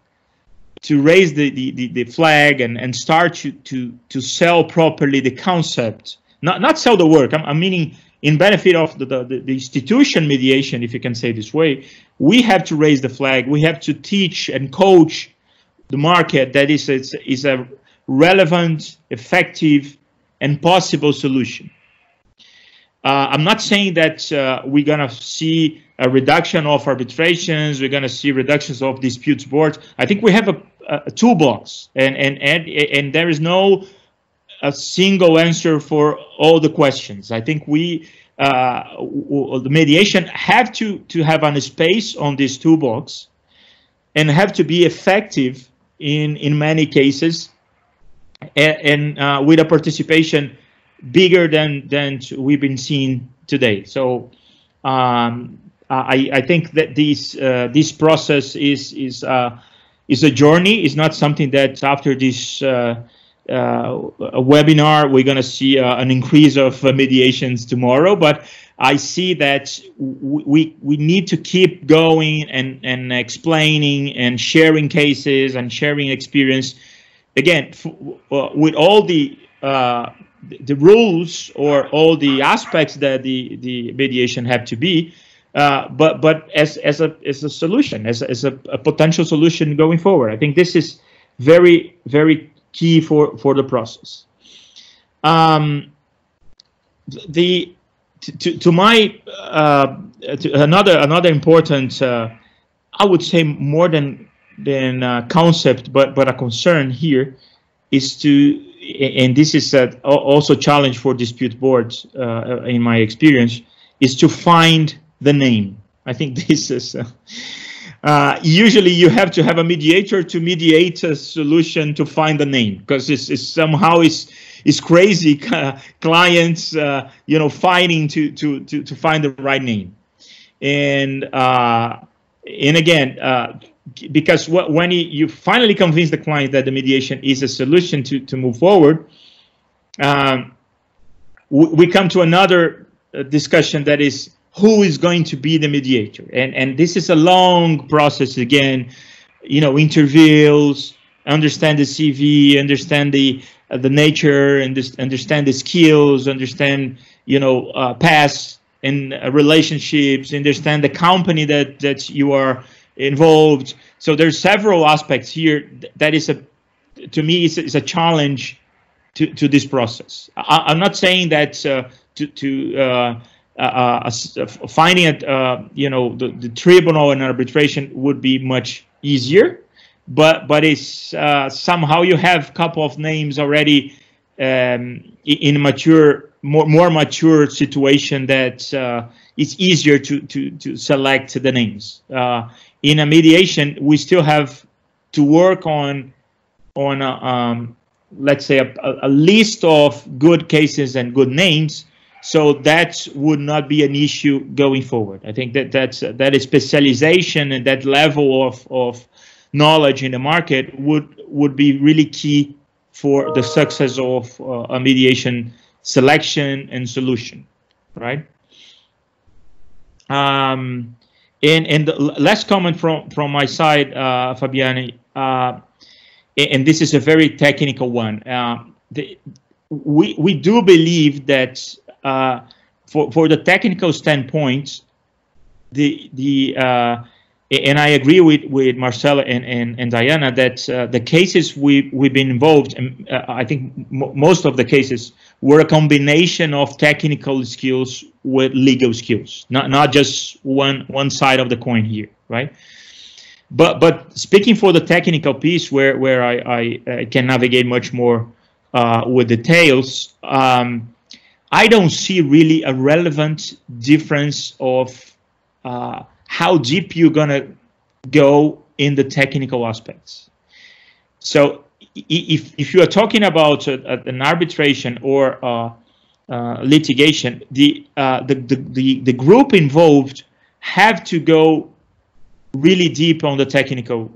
to raise the flag and start to sell properly the concept, not sell the work. I'm meaning in benefit of the institution mediation, if you can say this way. We have to raise the flag. We have to teach and coach the market that is a relevant, effective, and possible solution. I'm not saying that we're going to see a reduction of arbitrations, we're going to see reductions of disputes boards. I think we have a toolbox, and there is no a single answer for all the questions. I think the mediation have to have a space on this toolbox and have to be effective in many cases, and with a participation bigger than we've been seeing today. So I think that this process is a journey. It's not something that after this webinar we're going to see an increase of mediations tomorrow, but I see that we need to keep going and explaining and sharing cases and sharing experience, again, with all the rules or all the aspects that the mediation have to be, but as a solution, as a potential solution going forward. I think this is very, very key for the process. Another important, I would say more than concept, but a concern here is to, and this is also a challenge for dispute boards in my experience, is to find the name. I think this is usually you have to have a mediator to mediate a solution to find the name, because it's somehow it's crazy clients fighting to find the right name, and again, because when you finally convince the client that the mediation is a solution to move forward, we come to another discussion, that is who is going to be the mediator, and this is a long process again. Interviews, understand the CV, understand the nature, and understand the skills, understand past and relationships, understand the company that you are involved. So there's several aspects here that is to me is a challenge to this process. I'm not saying that finding it the tribunal and arbitration would be much easier, but it's somehow you have a couple of names already in more mature situation that it's easier to select the names. In a mediation, we still have to work on let's say a list of good cases and good names, so that would not be an issue going forward. I think that is specialization, and that level of knowledge in the market would be really key for the success of a mediation selection and solution, right? And the last comment from my side, Fabiane, and this is a very technical one. We do believe that for the technical standpoint, the and I agree with Marcelo and Diana that the cases we've been involved in, I think most of the cases were a combination of technical skills with legal skills, not just one side of the coin here, right? But speaking for the technical piece, where I can navigate much more with details, I don't see really a relevant difference of how deep you're gonna go in the technical aspects. So if you are talking about an arbitration or litigation, the group involved have to go really deep on the technical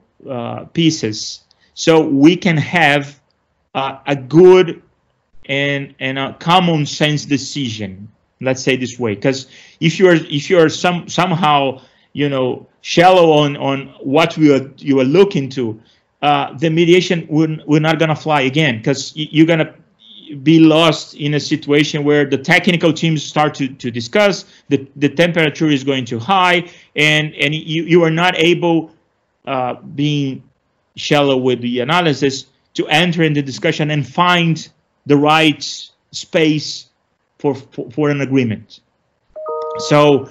pieces, so we can have a good and a common sense decision. Let's say this way, because if you are somehow, you know, shallow on what you are looking to, the mediation we're not gonna fly again, because you're gonna be lost in a situation where the technical teams start to discuss, the temperature is going too high, and you are not able, being shallow with the analysis, to enter in the discussion and find the right space for an agreement. So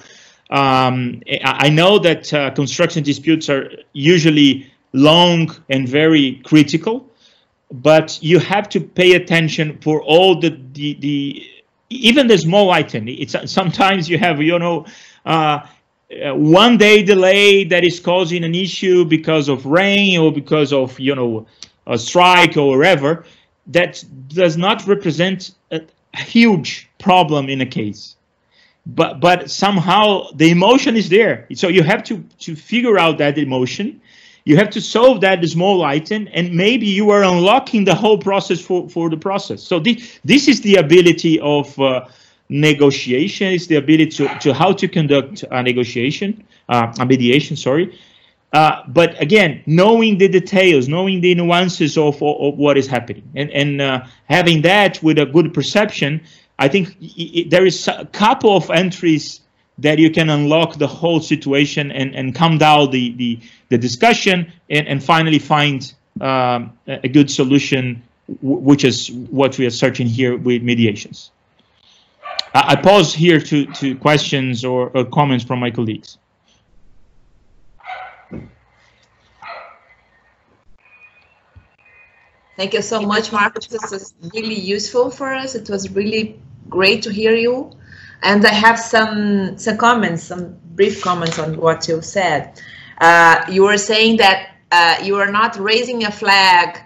I know that construction disputes are usually long and very critical, but you have to pay attention for all the even the small item. It's sometimes you have, you know, 1 day delay that is causing an issue because of rain or because of, you know, a strike or whatever. That does not represent a huge problem in a case, but somehow the emotion is there. So you have to figure out that emotion. You have to solve that small item, and maybe you are unlocking the whole process for the process. So this is the ability of negotiation. It's the ability to how to conduct a negotiation, a mediation, sorry. But again, knowing the details, knowing the nuances of what is happening, and having that with a good perception, I think there is a couple of entries that you can unlock the whole situation and calm down the discussion and finally find a good solution, which is what we are searching here with mediations. I pause here to questions or comments from my colleagues. Thank you so much, Marcos. This was really useful for us. It was really great to hear you. And I have some comments, some brief comments on what you said. You were saying that you are not raising a flag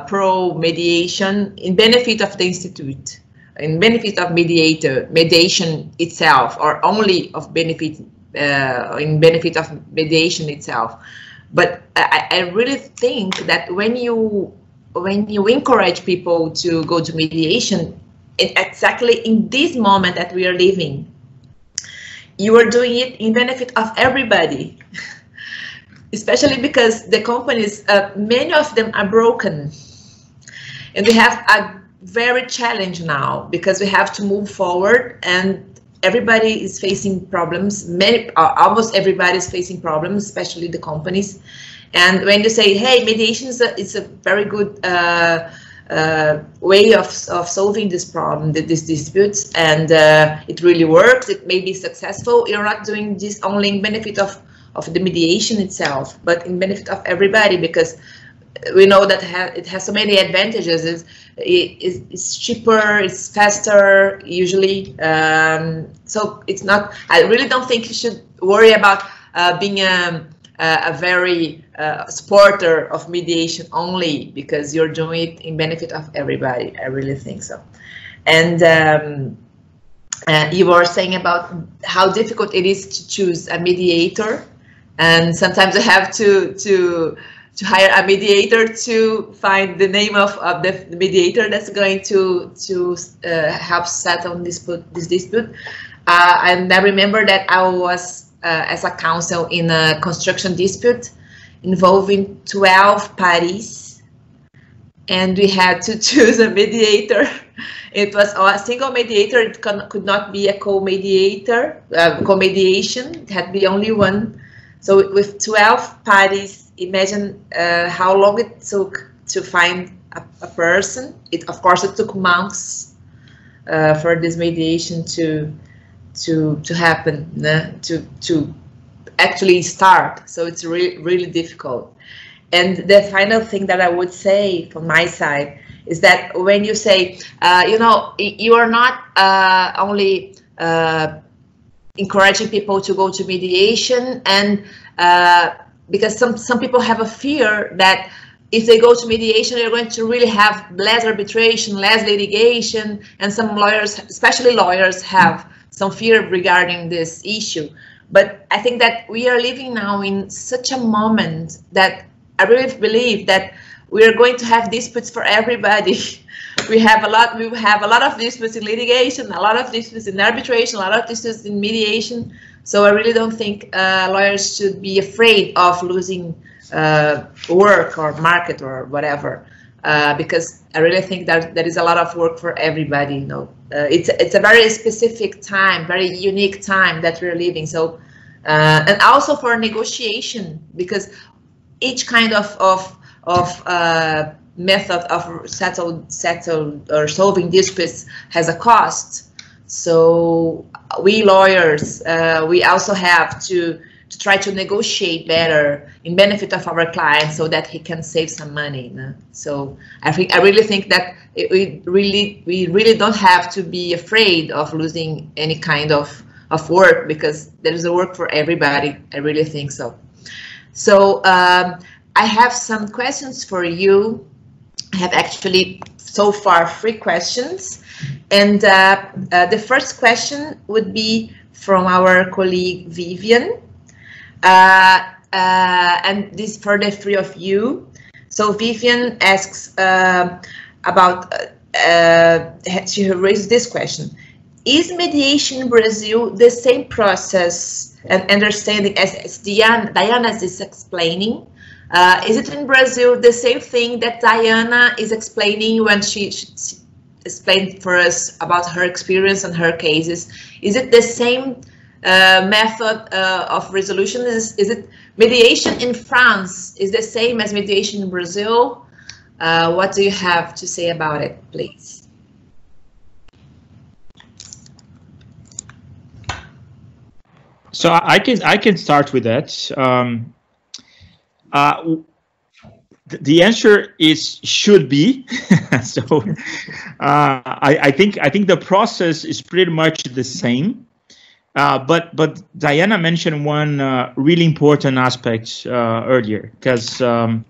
pro mediation in benefit of the institute, in benefit of mediation itself, or only of benefit in benefit of mediation itself. But I really think that when you encourage people to go to mediation, exactly in this moment that we are living, you are doing it in benefit of everybody, especially because the companies, many of them are broken, and we have a very challenge now because we have to move forward, and everybody is facing problems. Almost everybody is facing problems, especially the companies. And when you say, hey, mediation is a very good way of solving this problem, these disputes, and it really works, it may be successful, you're not doing this only in benefit of the mediation itself, but in benefit of everybody, because we know that it has so many advantages. It's cheaper, it's faster, usually. So it's not, I really don't think you should worry about being a very supporter of mediation only because you're doing it in benefit of everybody. I really think so. And you were saying about how difficult it is to choose a mediator, and sometimes you have to hire a mediator to find the name of the mediator that's going to help settle this dispute. And I remember that I was as a counsel in a construction dispute involving 12 parties, and we had to choose a mediator. It was a single mediator. It could not be a co-mediator, co-mediation. It had to be only one So with 12 parties, imagine how long it took to find a person. Of course, it took months for this mediation to happen, to actually start. So it's really difficult. And the final thing that I would say from my side is that when you say, you know, you are not only encouraging people to go to mediation, and because some people have a fear that if they go to mediation, they're going to really have less arbitration, less litigation, and some lawyers, especially lawyers, have some fear regarding this issue. But I think that we are living now in such a moment that I really believe that we are going to have disputes for everybody. We have a lot of disputes in litigation, a lot of disputes in arbitration, a lot of disputes in mediation. So I really don't think lawyers should be afraid of losing work or market or whatever, because I really think that there is a lot of work for everybody. You know, it's a very specific time, very unique time that we're living. So, and also for negotiation, because each kind of method of settled or solving disputes has a cost. So we lawyers, we also have to try to negotiate better in benefit of our client so that he can save some money. No? So I really think that we really don't have to be afraid of losing any kind of work, because there is a work for everybody. I really think so. So I have some questions for you. I have actually so far 3 questions, and the first question would be from our colleague Vivian, and this for the 3 of you. So Vivian asks about, she raised this question: is mediation in Brazil the same process and understanding as Diana is explaining? Is it in Brazil the same thing that Diana is explaining when she explained for us about her experience and her cases? Is it the same method of resolution? Is it mediation in France is the same as mediation in Brazil? What do you have to say about it, please? So I can start with that. The answer is should be. So I think the process is pretty much the same. But Diana mentioned one really important aspect earlier, because and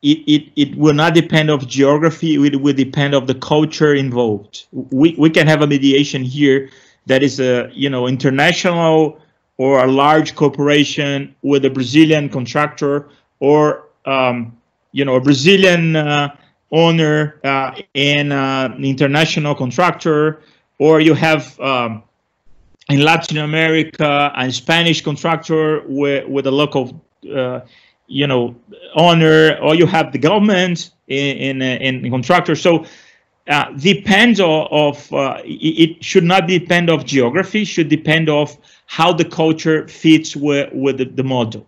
it will not depend of geography. It will depend of the culture involved. We can have a mediation here that is a international or a large corporation with a Brazilian contractor, or a Brazilian owner and an international contractor, or you have in Latin America a Spanish contractor with a local owner, or you have the government in contractor. So depends of it should not depend of geography, should depend of how the culture fits with the model.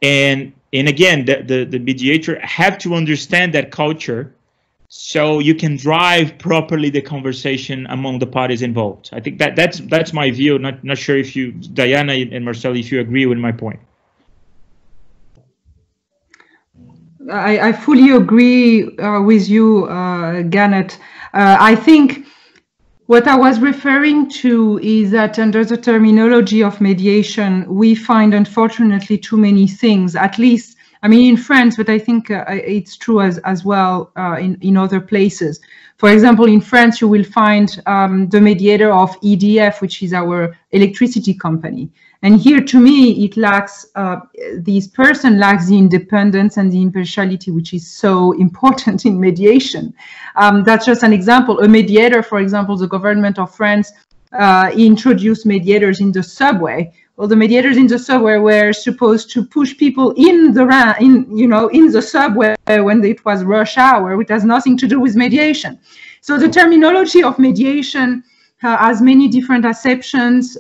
And again, the mediator have to understand that culture, so you can drive properly the conversation among the parties involved. I think that's my view. Not sure if you, Diana and Marcelo, if you agree with my point. I fully agree with you, Ganut. I think what I was referring to is that under the terminology of mediation, we find, unfortunately, too many things, at least, I mean, in France, but I think it's true as well in other places. For example, in France, you will find the mediator of EDF, which is our electricity company. And here, to me, it lacks, this person lacks the independence and the impartiality, which is so important in mediation. That's just an example. A mediator, for example, the government of France introduced mediators in the subway. Well, the mediators in the subway were supposed to push people in the subway when it was rush hour, which has nothing to do with mediation. So the terminology of mediation has many different acceptions.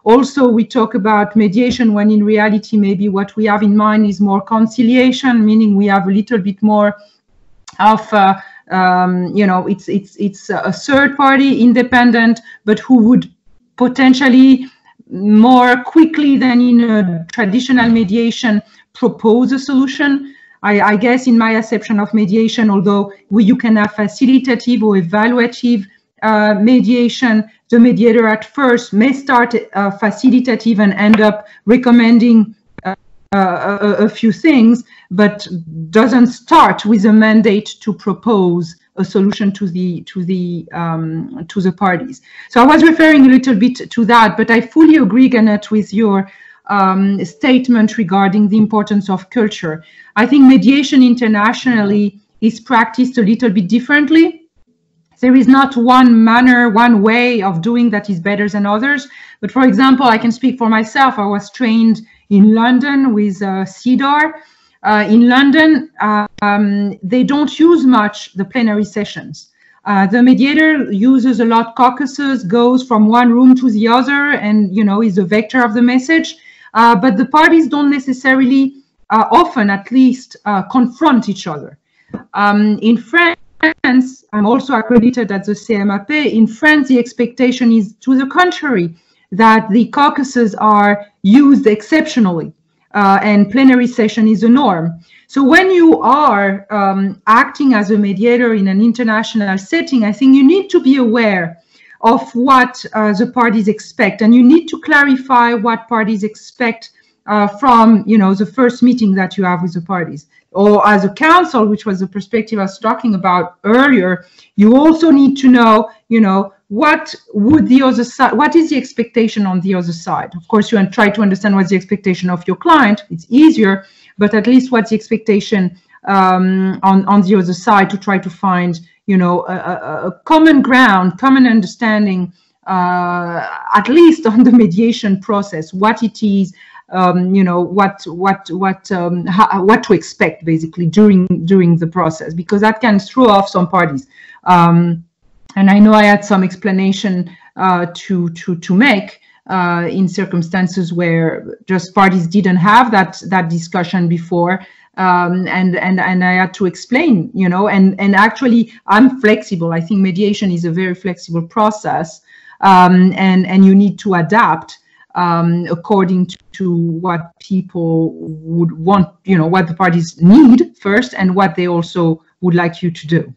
Also, we talk about mediation when in reality, maybe what we have in mind is more conciliation, meaning we have a little bit more of, you know, it's a third party independent, but who would potentially more quickly than in a traditional mediation propose a solution. I guess in my acception of mediation, although you can have facilitative or evaluative mediation, the mediator at first may start facilitative and end up recommending a few things, but doesn't start with a mandate to propose a solution to the parties. So I was referring a little bit to that, but I fully agree, Ganut, with your statement regarding the importance of culture. I think mediation internationally is practiced a little bit differently. There is not one manner, one way of doing that is better than others. But for example, I can speak for myself. I was trained in London with CEDAR. In London, they don't use much the plenary sessions. The mediator uses a lot caucuses, goes from one room to the other, and, you know, is the vector of the message. But the parties don't necessarily, often at least, confront each other. In France, I'm also accredited at the CMAP. In France, the expectation is to the contrary, that the caucuses are used exceptionally, and plenary session is the norm. So when you are acting as a mediator in an international setting, I think you need to be aware of what the parties expect, and you need to clarify what parties expect from, you know, the first meeting that you have with the parties. Or as a counsel, which was the perspective I was talking about earlier, you also need to know, you know, what would the other side, what is the expectation on the other side? Of course, you try to understand what's the expectation of your client. It's easier, but at least what's the expectation on the other side, to try to find, you know, a common ground, common understanding, at least on the mediation process, what it is, you know, what to expect basically during the process, because that can throw off some parties. And I know I had some explanation to make in circumstances where just parties didn't have that discussion before, and I had to explain, you know, and actually I'm flexible. I think mediation is a very flexible process, and you need to adapt according to what people would want, you know, what the parties need first and what they also would like you to do.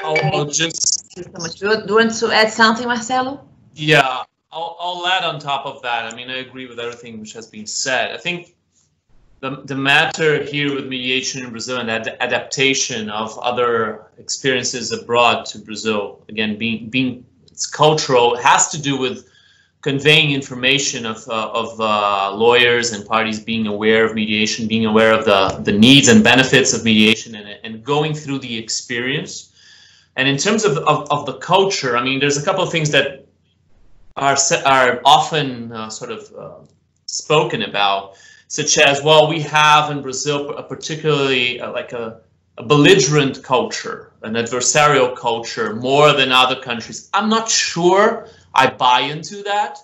I'll just... Thank you so much. Do you want to add something, Marcelo? Yeah, I'll add on top of that. I mean, I agree with everything which has been said. I think the matter here with mediation in Brazil and adaptation of other experiences abroad to Brazil, again, being it's cultural, has to do with conveying information of lawyers and parties being aware of mediation, being aware of the needs and benefits of mediation, and going through the experience. And in terms of the culture, I mean, there's a couple of things that are often sort of spoken about, such as, well, we have in Brazil a particularly like a belligerent culture, an adversarial culture, more than other countries. I'm not sure I buy into that.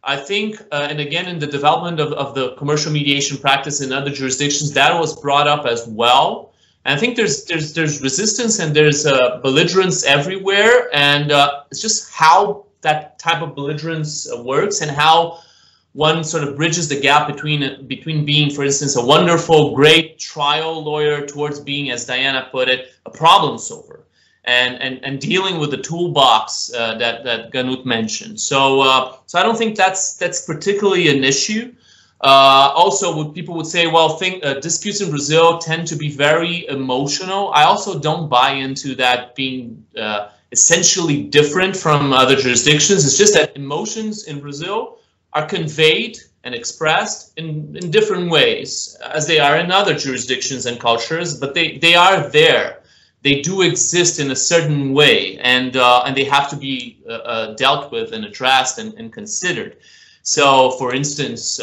I think, and again, in the development of the commercial mediation practice in other jurisdictions, that was brought up as well. And I think there's resistance and there's belligerence everywhere, and it's just how that type of belligerence works and how one sort of bridges the gap between being, for instance, a wonderful, great trial lawyer towards being, as Diana put it, a problem solver, and dealing with the toolbox that Ganut mentioned. So I don't think that's particularly an issue. Also, people would say, well, disputes in Brazil tend to be very emotional. I also don't buy into that being essentially different from other jurisdictions. It's just that emotions in Brazil are conveyed and expressed in different ways, as they are in other jurisdictions and cultures, but they are there. They do exist in a certain way, and they have to be dealt with and addressed and considered. So, for instance,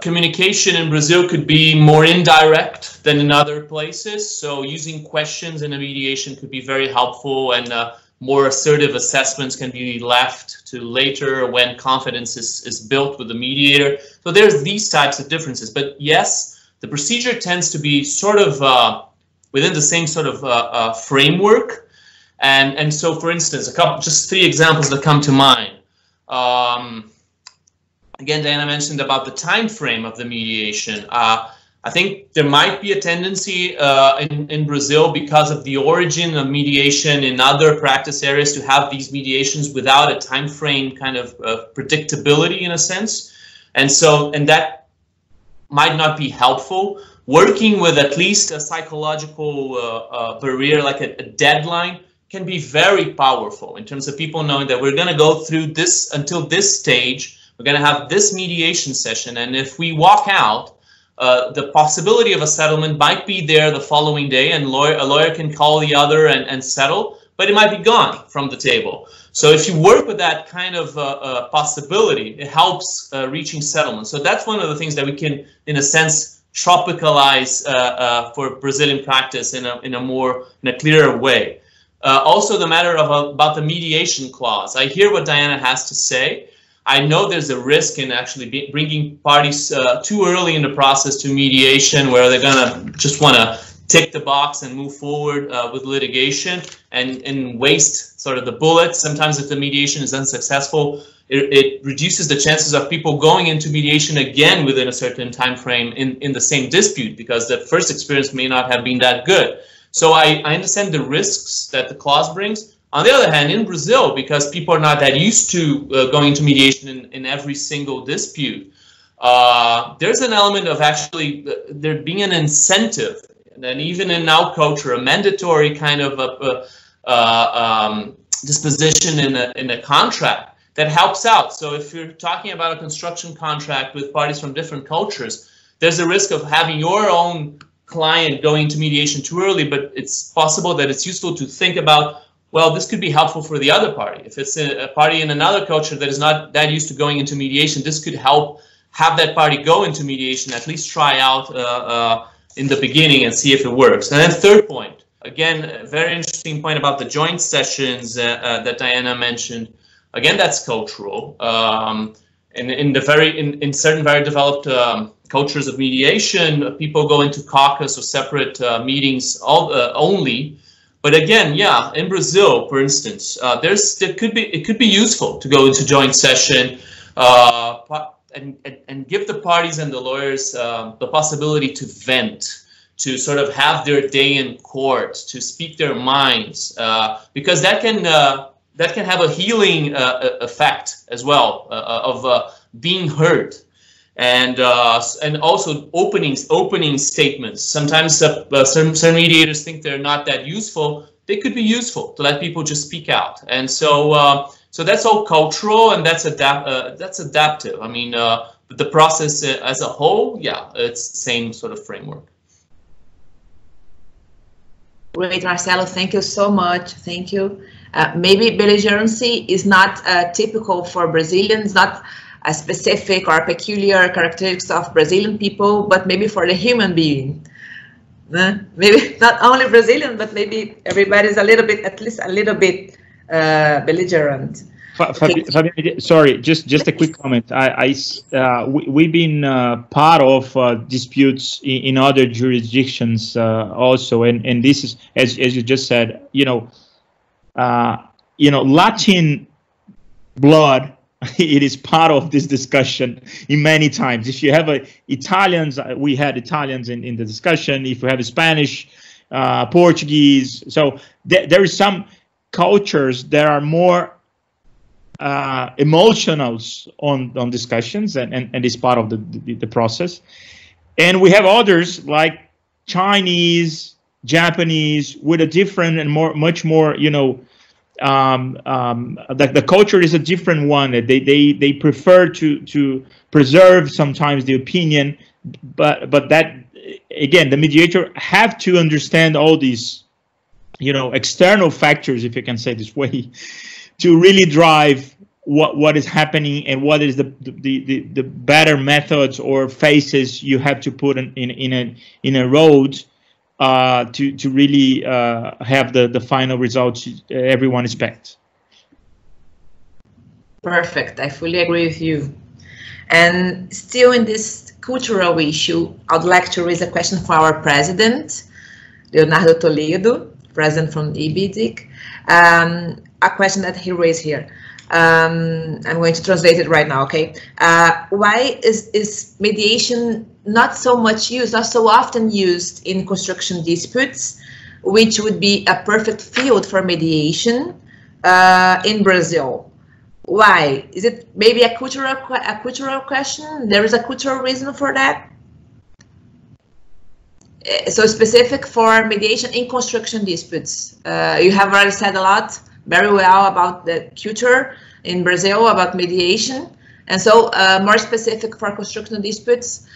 communication in Brazil could be more indirect than in other places. So using questions in a mediation could be very helpful, and more assertive assessments can be left to later when confidence is built with the mediator. So there's these types of differences. But yes, the procedure tends to be sort of within the same sort of framework. And so, for instance, just 3 examples that come to mind. Again, Diana mentioned about the time frame of the mediation. I think there might be a tendency in Brazil, because of the origin of mediation in other practice areas, to have these mediations without a time frame kind of predictability in a sense. And that might not be helpful. Working with at least a psychological barrier, like a deadline, can be very powerful in terms of people knowing that we're going to go through this until this stage. We're going to have this mediation session, and if we walk out, the possibility of a settlement might be there the following day, and a lawyer can call the other and settle, but it might be gone from the table. So if you work with that kind of possibility, it helps reaching settlement. So that's one of the things that we can, in a sense, tropicalize for Brazilian practice in a clearer way. Also, the matter of about the mediation clause. I hear what Diana has to say. I know there's a risk in actually bringing parties too early in the process to mediation, where they're gonna just want to tick the box and move forward with litigation and waste sort of the bullets. Sometimes if the mediation is unsuccessful, it reduces the chances of people going into mediation again within a certain time frame in the same dispute, because the first experience may not have been that good. So I understand the risks that the clause brings. On the other hand, in Brazil, because people are not that used to going to mediation in every single dispute, there's an element of actually there being an incentive, and even in our culture, a mandatory kind of disposition in a contract that helps out. So if you're talking about a construction contract with parties from different cultures, there's a risk of having your own client going into mediation too early, but it's possible that it's useful to think about, well, this could be helpful for the other party. If it's a party in another culture that is not that used to going into mediation, this could help have that party go into mediation, at least try out in the beginning and see if it works. And then third point, again, a very interesting point about the joint sessions that Diana mentioned. Again, that's cultural. And in certain very developed cultures of mediation, people go into caucus or separate meetings only. But again, yeah, in Brazil, for instance, it could be useful to go into joint session and give the parties and the lawyers the possibility to vent, to sort of have their day in court, to speak their minds, because that can have a healing effect as well of being heard. And also opening statements. Sometimes certain mediators think they're not that useful. They could be useful to let people just speak out. And so so that's all cultural, and that's adaptive. I mean, the process as a whole, yeah, it's the same sort of framework. Great, Marcelo. Thank you so much. Thank you. Maybe belligerency is not typical for Brazilians, not a specific or peculiar characteristics of Brazilian people, but maybe for the human being. Maybe not only Brazilian, but maybe everybody's a little bit, at least a little bit belligerent. Fabiane, sorry, just a quick comment. We've been part of disputes in other jurisdictions also, and this is, as you just said, Latin blood. It is part of this discussion in many times. If you have Italians, we had Italians in the discussion. If you have Spanish, Portuguese, so there is some cultures that are more emotional on discussions, and it's part of the process. And we have others like Chinese, Japanese, with a different and much more, the culture is a different one. They prefer to preserve sometimes the opinion, but that again, the mediator have to understand all these external factors, if you can say this way, to really drive what is happening and what is the better methods or phases you have to put in a road to really have the final results everyone expects. Perfect. I fully agree with you. And still in this cultural issue, I'd like to raise a question for our president, Leonardo Toledo, president from IBDiC. A question that he raised here. I'm going to translate it right now, okay? Why is mediation not so much used, not so often used in construction disputes, which would be a perfect field for mediation in Brazil? Why? Is it maybe a cultural question? There is a cultural reason for that? So specific for mediation in construction disputes. You have already said a lot, very well, about the culture in Brazil, about mediation. And so more specific for construction disputes,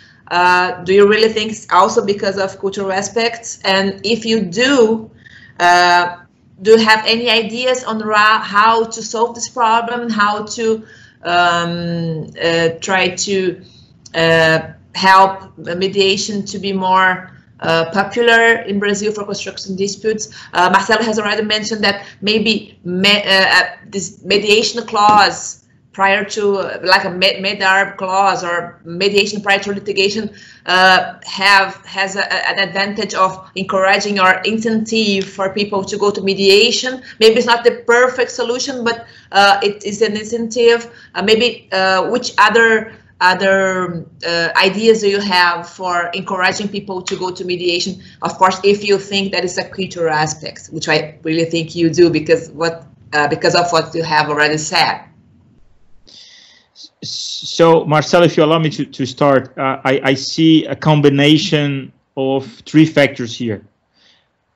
do you really think it's also because of cultural aspects? And if you do you have any ideas on how to solve this problem, how to try to help mediation to be more popular in Brazil for construction disputes? Marcelo has already mentioned that maybe this mediation clause prior to, like a MEDAR clause or mediation prior to litigation, has an advantage of encouraging or incentive for people to go to mediation. Maybe it's not the perfect solution, but it is an incentive. Maybe which other ideas do you have for encouraging people to go to mediation? Of course, if you think that is a cultural aspect, which I really think you do, because of what you have already said. So, Marcelo, if you allow me to start, I see a combination of three factors here.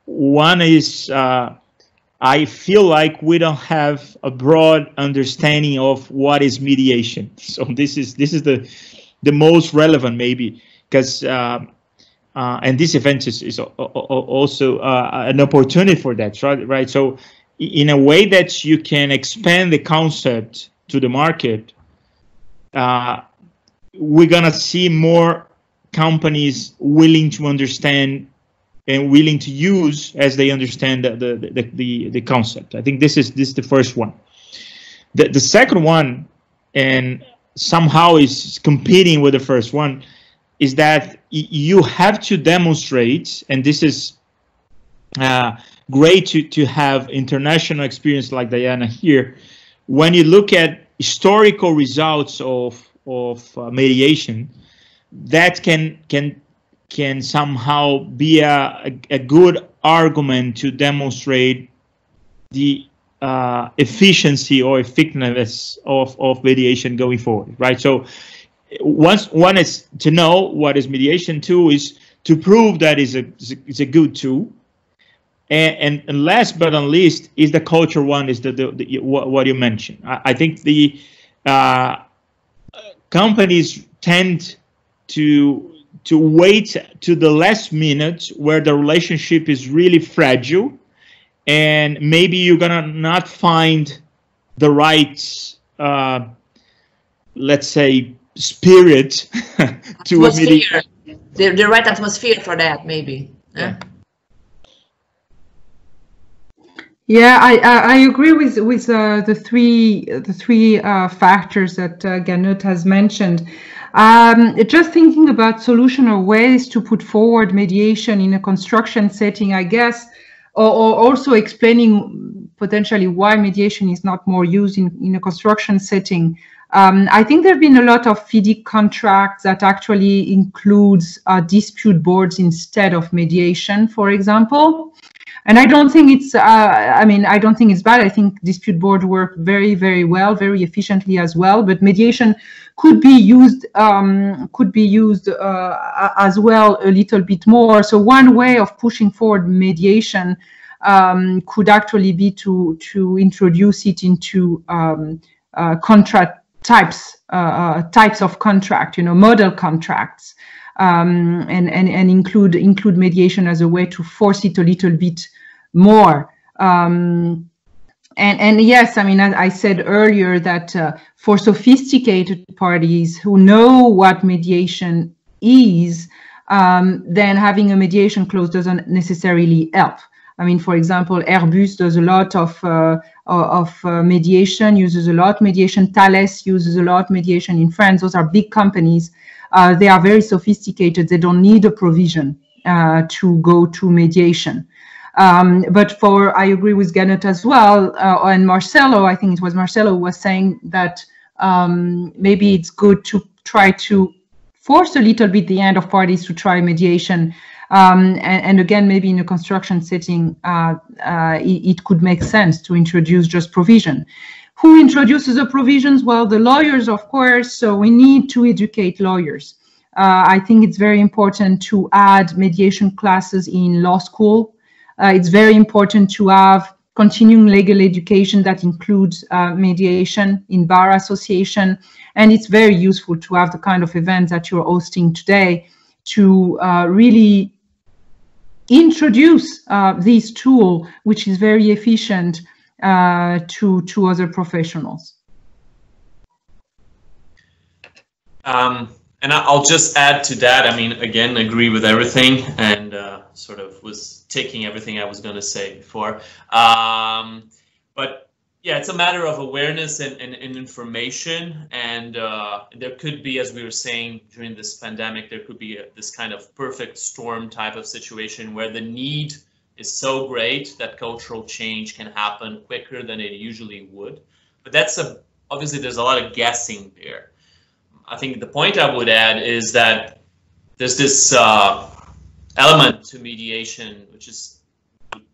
One is I feel like we don't have a broad understanding of what is mediation. So this is the most relevant, maybe, because and this event is also an opportunity for that, right? So in a way that you can expand the concept to the market, we're gonna see more companies willing to understand and willing to use as they understand the concept. I think this is the first one. The second one, and somehow is competing with the first one, is that you have to demonstrate, and this is great to have international experience like Diana here. When you look at historical results of mediation, that can somehow be a good argument to demonstrate the efficiency or effectiveness of mediation going forward, right? So one is to know what is mediation. Two is to prove that it's a good tool. And last but not least is the culture one, is what you mentioned. I think the companies tend to wait to the last minute where the relationship is really fragile, and maybe you're gonna not find the right, let's say, spirit to atmosphere. The right atmosphere for that, maybe. Yeah. Yeah, I agree with the three factors that Ganut has mentioned. Just thinking about solution or ways to put forward mediation in a construction setting, I guess, or also explaining potentially why mediation is not more used in a construction setting. I think there have been a lot of FIDIC contracts that actually includes dispute boards instead of mediation, for example. And I don't think it's, I don't think it's bad. I think dispute boards work very, very well, very efficiently as well. But mediation could be used as well a little bit more. So one way of pushing forward mediation could actually be to introduce it into contract types of contract, model contracts. And include mediation as a way to force it a little bit more. And yes, as I said earlier, that for sophisticated parties who know what mediation is, then having a mediation clause doesn't necessarily help. I mean, for example, Airbus does a lot of mediation, uses a lot mediation. Thales uses a lot mediation in France. Those are big companies. They are very sophisticated. They don't need a provision to go to mediation. But I agree with Ganut as well, and Marcelo, I think it was Marcelo who was saying that maybe it's good to try to force a little bit the end of parties to try mediation. And again, maybe in a construction setting, it could make sense to introduce just provision. Who introduces the provisions? Well, the lawyers, of course, so we need to educate lawyers. I think it's very important to add mediation classes in law school. It's very important to have continuing legal education that includes mediation in bar association. And it's very useful to have the kind of events that you're hosting today to really introduce this tool, which is very efficient, to other professionals. And I'll just add to that. I mean, again, agree with everything, and sort of was taking everything I was going to say before. But yeah, it's a matter of awareness and information. And there could be, as we were saying during this pandemic, there could be this kind of perfect storm type of situation where the need is so great that cultural change can happen quicker than it usually would. But that's obviously there's a lot of guessing there. I think the point I would add is that there's this element to mediation, which is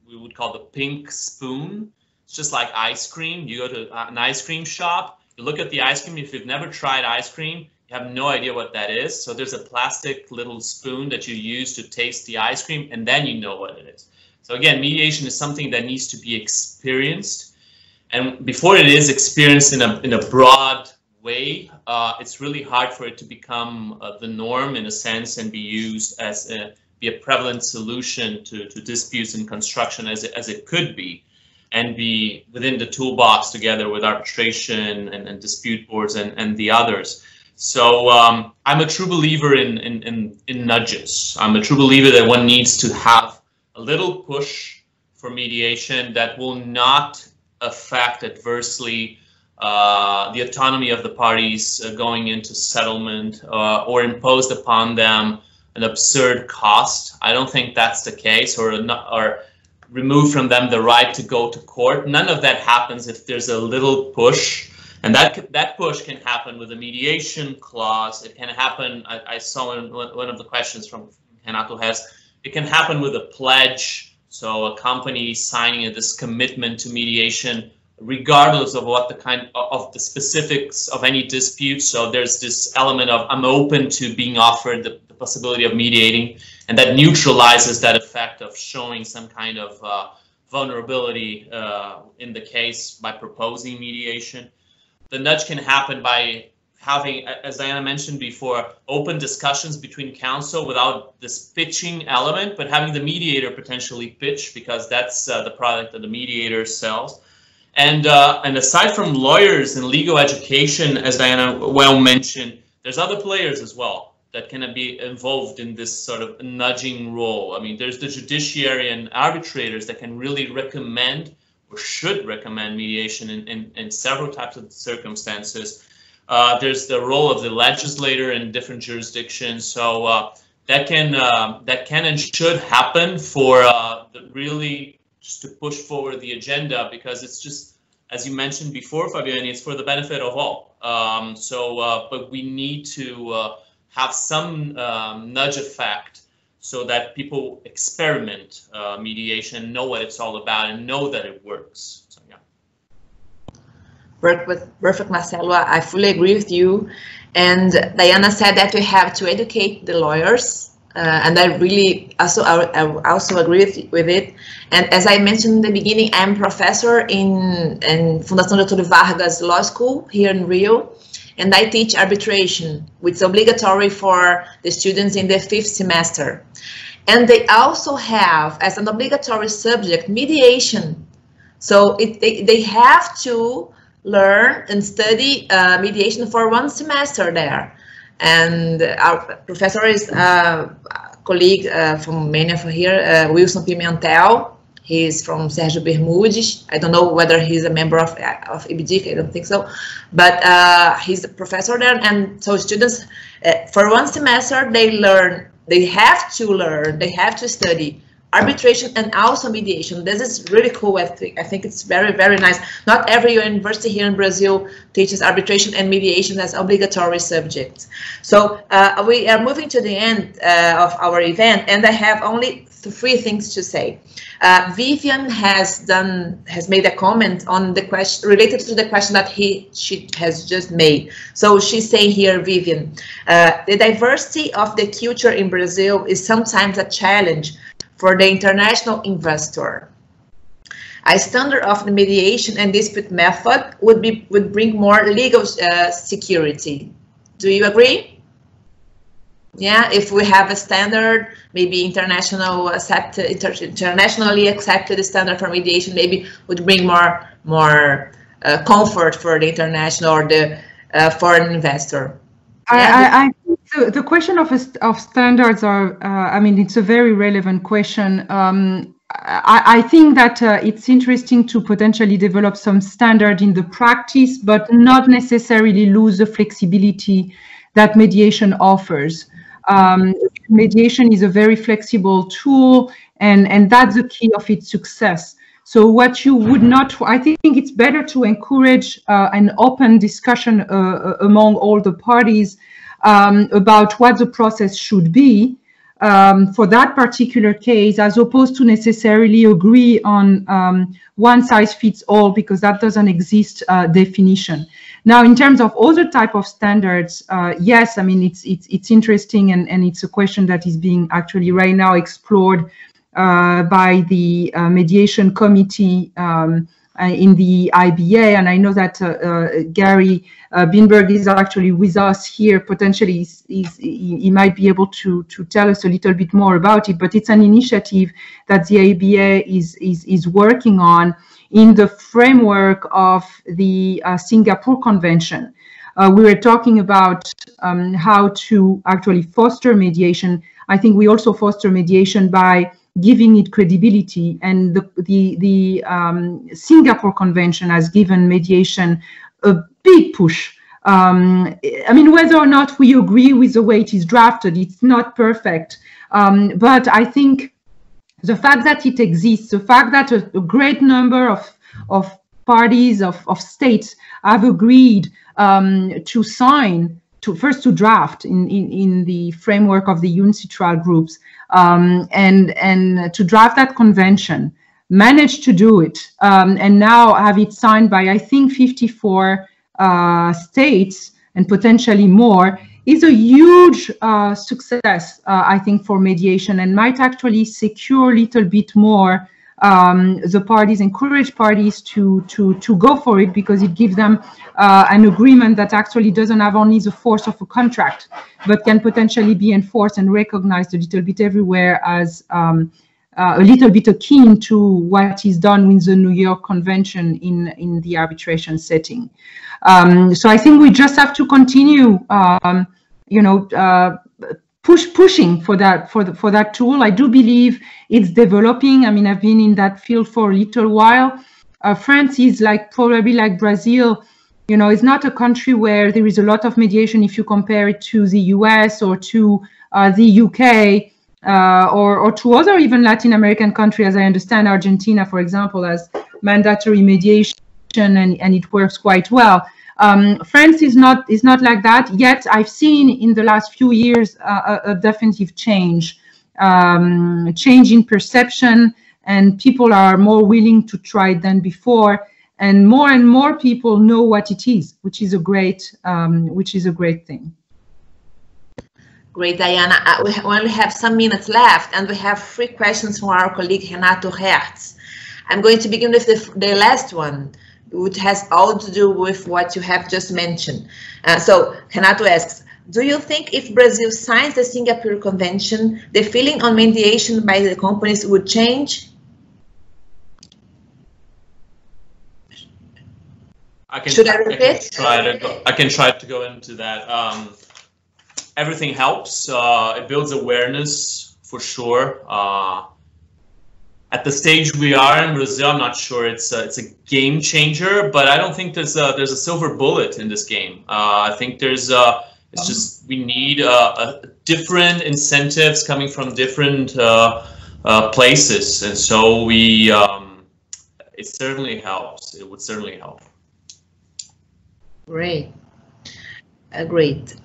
we would call the pink spoon. It's just like ice cream. You go to an ice cream shop, you look at the ice cream. If you've never tried ice cream, you have no idea what that is. So there's a plastic little spoon that you use to taste the ice cream, and then you know what it is. So again, mediation is something that needs to be experienced. And before it is experienced in a broad way, it's really hard for it to become the norm in a sense and be used as be a prevalent solution to disputes in construction as it could be, and be within the toolbox together with arbitration and dispute boards and the others. So I'm a true believer in nudges. I'm a true believer that one needs to have a little push for mediation that will not affect adversely the autonomy of the parties going into settlement or imposed upon them an absurd cost. I don't think that's the case, or remove from them the right to go to court. None of that happens if there's a little push, and that push can happen with a mediation clause. It can happen, I saw in one of the questions from Renato Hess, it can happen with a pledge, so a company signing this commitment to mediation regardless of what the kind of the specifics of any dispute. So there's this element of I'm open to being offered the possibility of mediating, and that neutralizes that effect of showing some kind of vulnerability in the case by proposing mediation. The nudge can happen by having, as Diana mentioned before, open discussions between counsel without this pitching element, but having the mediator potentially pitch, because that's the product that the mediator sells. And aside from lawyers and legal education, as Diana well mentioned, there's other players as well that can be involved in this sort of nudging role. I mean, there's the judiciary and arbitrators that can really recommend or should recommend mediation in several types of circumstances. There's the role of the legislator in different jurisdictions. So that can and should happen for really just to push forward the agenda, because it's just, as you mentioned before, Fabiane, it's for the benefit of all. But we need to have some nudge effect so that people experiment mediation, know what it's all about, and know that it works. So, yeah. Perfect, Marcelo. I fully agree with you. And Diana said that we have to educate the lawyers. And I really also agree with it. And as I mentioned in the beginning, I'm a professor in Fundação Getúlio Vargas Law School here in Rio, and I teach arbitration, which is obligatory for the students in the 5th semester. And they also have, as an obligatory subject, mediation. So they have to learn and study mediation for 1 semester there. And our professor is a colleague from many of here, Wilson Pimentel. He's from Sergio Bermudes. I don't know whether he's a member of IBDiC, I don't think so, but he's a professor there. And so students, for one semester, they have to study arbitration and also mediation. This is really cool. I think it's very, very nice. Not every university here in Brazil teaches arbitration and mediation as obligatory subjects. So we are moving to the end of our event, and I have only 3 things to say. Vivian has made a comment on the question related to the question that she has just made. So she's saying here, Vivian, the diversity of the culture in Brazil is sometimes a challenge for the international investor. A standard of the mediation and dispute method would bring more legal security. Do you agree? Yeah, if we have a standard, maybe internationally accepted standard for mediation, maybe would bring more comfort for the international or the foreign investor. I think the question of standards are, I mean, it's a very relevant question. I think that it's interesting to potentially develop some standard in the practice, but not necessarily lose the flexibility that mediation offers. Mediation is a very flexible tool, and that's the key of its success. So what you would not, I think it's better to encourage an open discussion among all the parties about what the process should be for that particular case, as opposed to necessarily agree on one size fits all, because that doesn't exist definition. Now, in terms of other type of standards, yes, I mean, it's interesting, and it's a question that is being actually right now explored by the mediation committee in the IBA, and I know that Gary Binberg is actually with us here. Potentially, he might be able to tell us a little bit more about it. But it's an initiative that the IBA is working on in the framework of the Singapore Convention. We were talking about how to actually foster mediation. I think we also foster mediation by giving it credibility, and the Singapore Convention has given mediation a big push. I mean, whether or not we agree with the way it is drafted, it's not perfect, but I think the fact that it exists, the fact that a great number of parties, of states have agreed to sign, to draft in the framework of the UNCITRAL groups, and to draft that convention, managed to do it, and now have it signed by, I think, 54 states and potentially more, is a huge success, I think, for mediation, and might actually secure a little bit more the parties, encourage parties to go for it, because it gives them an agreement that actually doesn't have only the force of a contract, but can potentially be enforced and recognized a little bit everywhere as a little bit akin to what is done with the New York Convention in the arbitration setting. So I think we just have to continue, pushing for that tool. I do believe it's developing. I mean, I've been in that field for a little while. France is probably like Brazil. It's not a country where there is a lot of mediation if you compare it to the US or to the UK or to other even Latin American countries. As I understand, Argentina, for example, has mandatory mediation, and it works quite well. France is not like that yet. I've seen in the last few years a definitive change in perception, and people are more willing to try it than before, and more people know what it is, which is a great thing. Great, Diana. We only have some minutes left, and we have 3 questions from our colleague Renato Hertz. I'm going to begin with the last one, which has all to do with what you have just mentioned. So Renato asks, do you think if Brazil signs the Singapore Convention, the feeling on mediation by the companies would change? Should I repeat? I can try to go into that. everything helps. It builds awareness for sure. At the stage we are in Brazil, I'm not sure it's a game changer, but I don't think there's a silver bullet in this game. I think there's it's just we need different incentives coming from different places, and so we it certainly helps. It would certainly help. Great, great.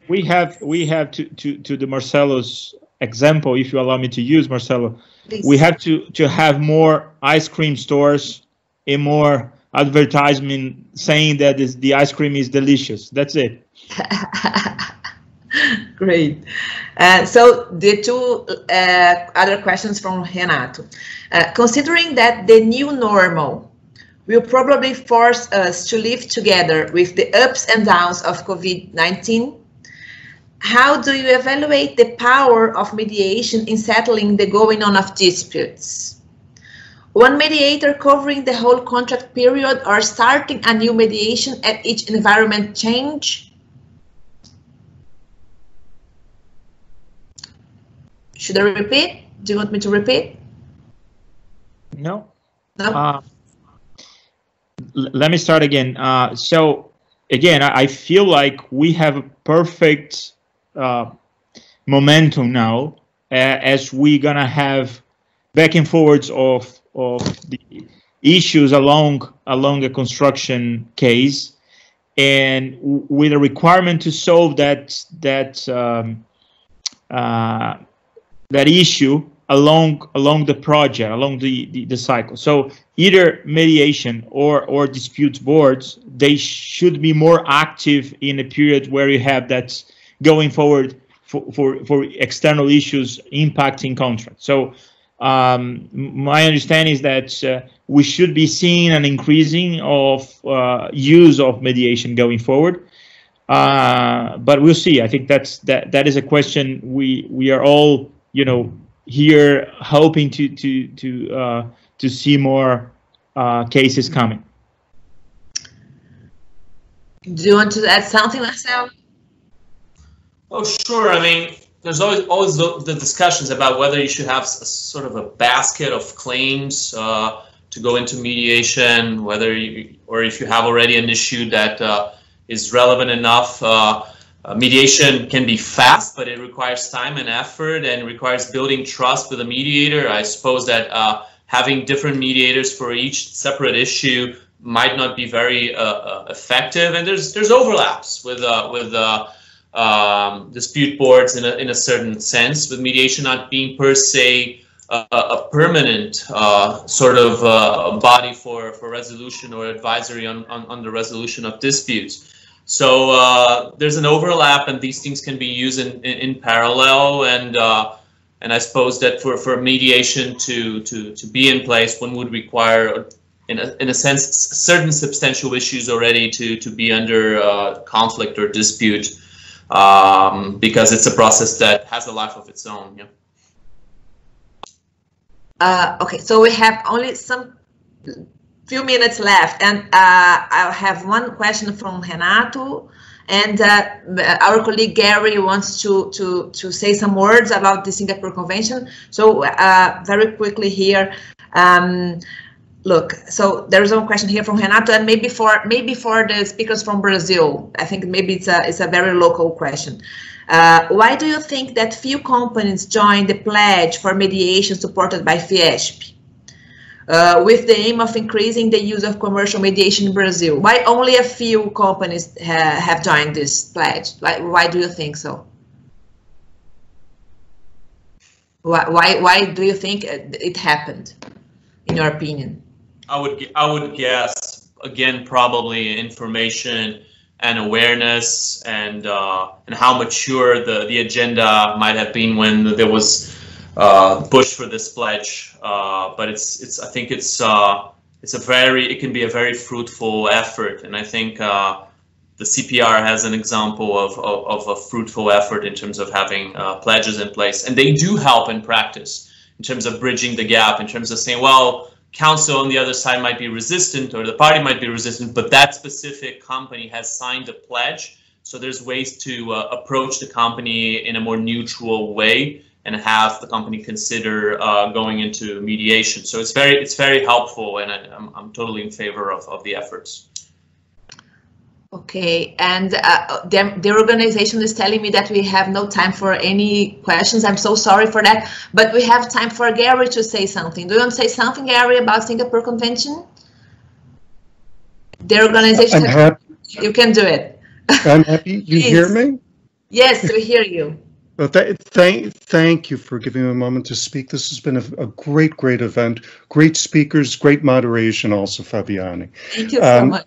We have to the Marcelo's example, if you allow me to use, Marcelo. Please. We have to have more ice cream stores and more advertisement saying that the ice cream is delicious. That's it. Great. So the two other questions from Renato. Considering that the new normal will probably force us to live together with the ups and downs of COVID-19, how do you evaluate the power of mediation in settling the going on of disputes? One mediator covering the whole contract period or starting a new mediation at each environment change? Should I repeat? Do you want me to repeat? No. No. Let me start again. So again, I feel like we have a perfect momentum now, as we're gonna have back and forwards of the issues along a construction case, and with a requirement to solve that issue along the project, along the cycle. So either mediation or dispute boards, they should be more active in a period where you have that going forward for external issues impacting contracts. So my understanding is that we should be seeing an increasing of use of mediation going forward, but we'll see. I think that is a question we are all, you know, here hoping to see more cases coming. Do you want to add something, Marcelo? Oh, sure. I mean, there's always the discussions about whether you should have sort of a basket of claims to go into mediation, whether or if you have already an issue that is relevant enough. Mediation can be fast, but it requires time and effort and requires building trust with the mediator. I suppose that having different mediators for each separate issue might not be very effective, and there's overlaps with dispute boards in a certain sense, with mediation not being per se a permanent sort of body for resolution or advisory on the resolution of disputes. So there's an overlap, and these things can be used in parallel. And I suppose that for mediation to be in place, one would require, in a sense, certain substantial issues already to be under conflict or dispute, because it's a process that has a life of its own. Yeah. Okay, so we have only some few minutes left, and I'll have one question from Renato, and our colleague Gary wants to say some words about the Singapore Convention. So very quickly here, look, so there is one question here from Renato, and maybe for the speakers from Brazil, I think maybe it's a very local question. Why do you think that few companies joined the pledge for mediation supported by Fiesp? With the aim of increasing the use of commercial mediation in Brazil. Why only a few companies have joined this pledge? Why do you think so? Why do you think it happened, in your opinion? I would guess, again, probably information and awareness, and how mature the agenda might have been when there was push for this pledge, but I think it can be a very fruitful effort, and I think the CPR has an example of a fruitful effort in terms of having pledges in place, and they do help in practice in terms of bridging the gap, in terms of saying, well, counsel on the other side might be resistant, or the party might be resistant, but that specific company has signed a pledge So there's ways to approach the company in a more neutral way and have the company consider going into mediation. So it's very helpful, and I'm totally in favor of the efforts. Okay, and the organization is telling me that we have no time for any questions. I'm so sorry for that, but we have time for Gary to say something. Do you want to say something, Gary, about Singapore Convention? The organization, you can do it. I'm happy. You hear me? Yes, we hear you. Well, thank you for giving me a moment to speak. This has been a great event. Great speakers, great moderation also, Fabiane. Thank you so much.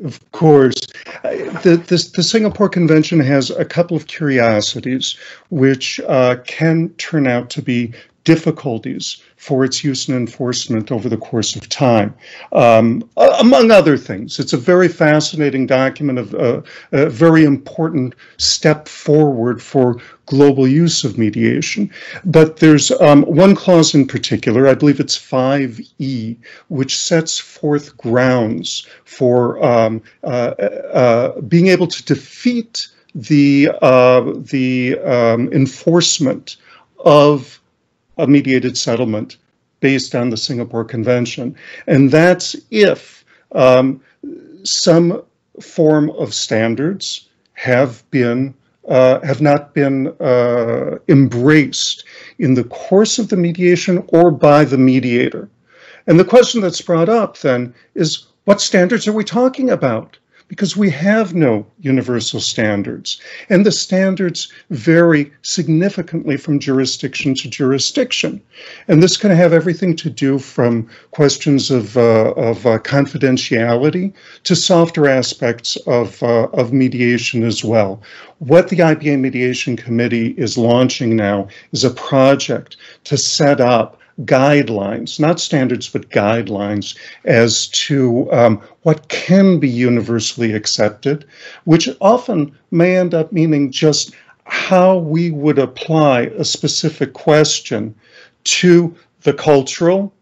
Of course. The Singapore Convention has a couple of curiosities which can turn out to be difficulties for its use and enforcement over the course of time. Among other things, it's a very fascinating document, of a very important step forward for global use of mediation. But there's one clause in particular, I believe it's 5E, which sets forth grounds for being able to defeat the enforcement of a mediated settlement based on the Singapore Convention. And that's if some form of standards have not been embraced in the course of the mediation or by the mediator. And the question that's brought up then is, what standards are we talking about? Because we have no universal standards, and the standards vary significantly from jurisdiction to jurisdiction. And this can have everything to do from questions of confidentiality to softer aspects of mediation as well. What the IBA Mediation Committee is launching now is a project to set up guidelines, not standards, but guidelines as to what can be universally accepted, which often may end up meaning just how we would apply a specific question to the cultural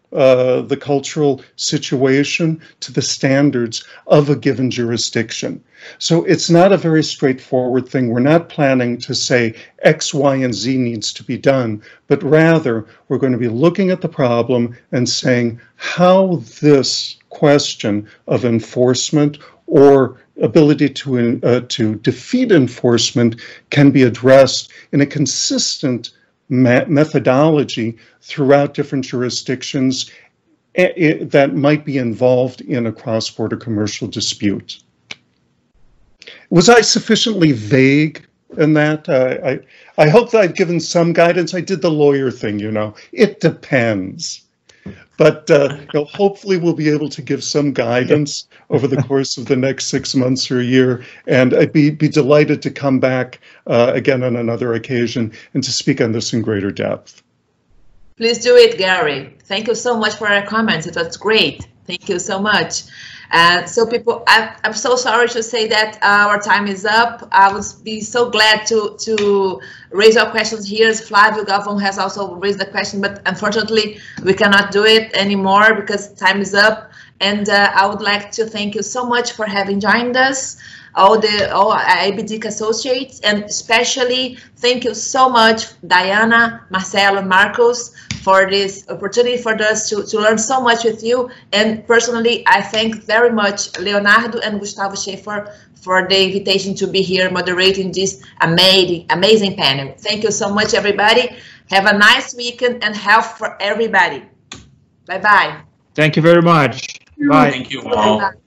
situation, to the standards of a given jurisdiction. So it's not a very straightforward thing. We're not planning to say X, Y, and Z needs to be done, but rather we're going to be looking at the problem and saying how this question of enforcement or ability to defeat enforcement can be addressed in a consistent methodology throughout different jurisdictions that might be involved in a cross-border commercial dispute. Was I sufficiently vague in that? I hope that I've given some guidance. I did the lawyer thing, you know. It depends. But hopefully we'll be able to give some guidance over the course of the next 6 months or a year. And I'd be delighted to come back again on another occasion and to speak on this in greater depth. Please do it, Gary. Thank you so much for your comments. It was great. Thank you so much. So people, I'm so sorry to say that our time is up. I would be so glad to raise our questions here. Flavio Galvão has also raised the question, but unfortunately we cannot do it anymore because time is up. And I would like to thank you so much for having joined us, all IBDiC associates, and especially thank you so much, Diana, Marcelo, and Marcos, for this opportunity for us to learn so much with you. And personally, I thank very much Leonardo and Gustavo Schaefer for the invitation to be here moderating this amazing panel. Thank you so much, everybody. Have a nice weekend and health for everybody. Bye-bye. Thank you very much. Bye. Thank you all. Bye-bye.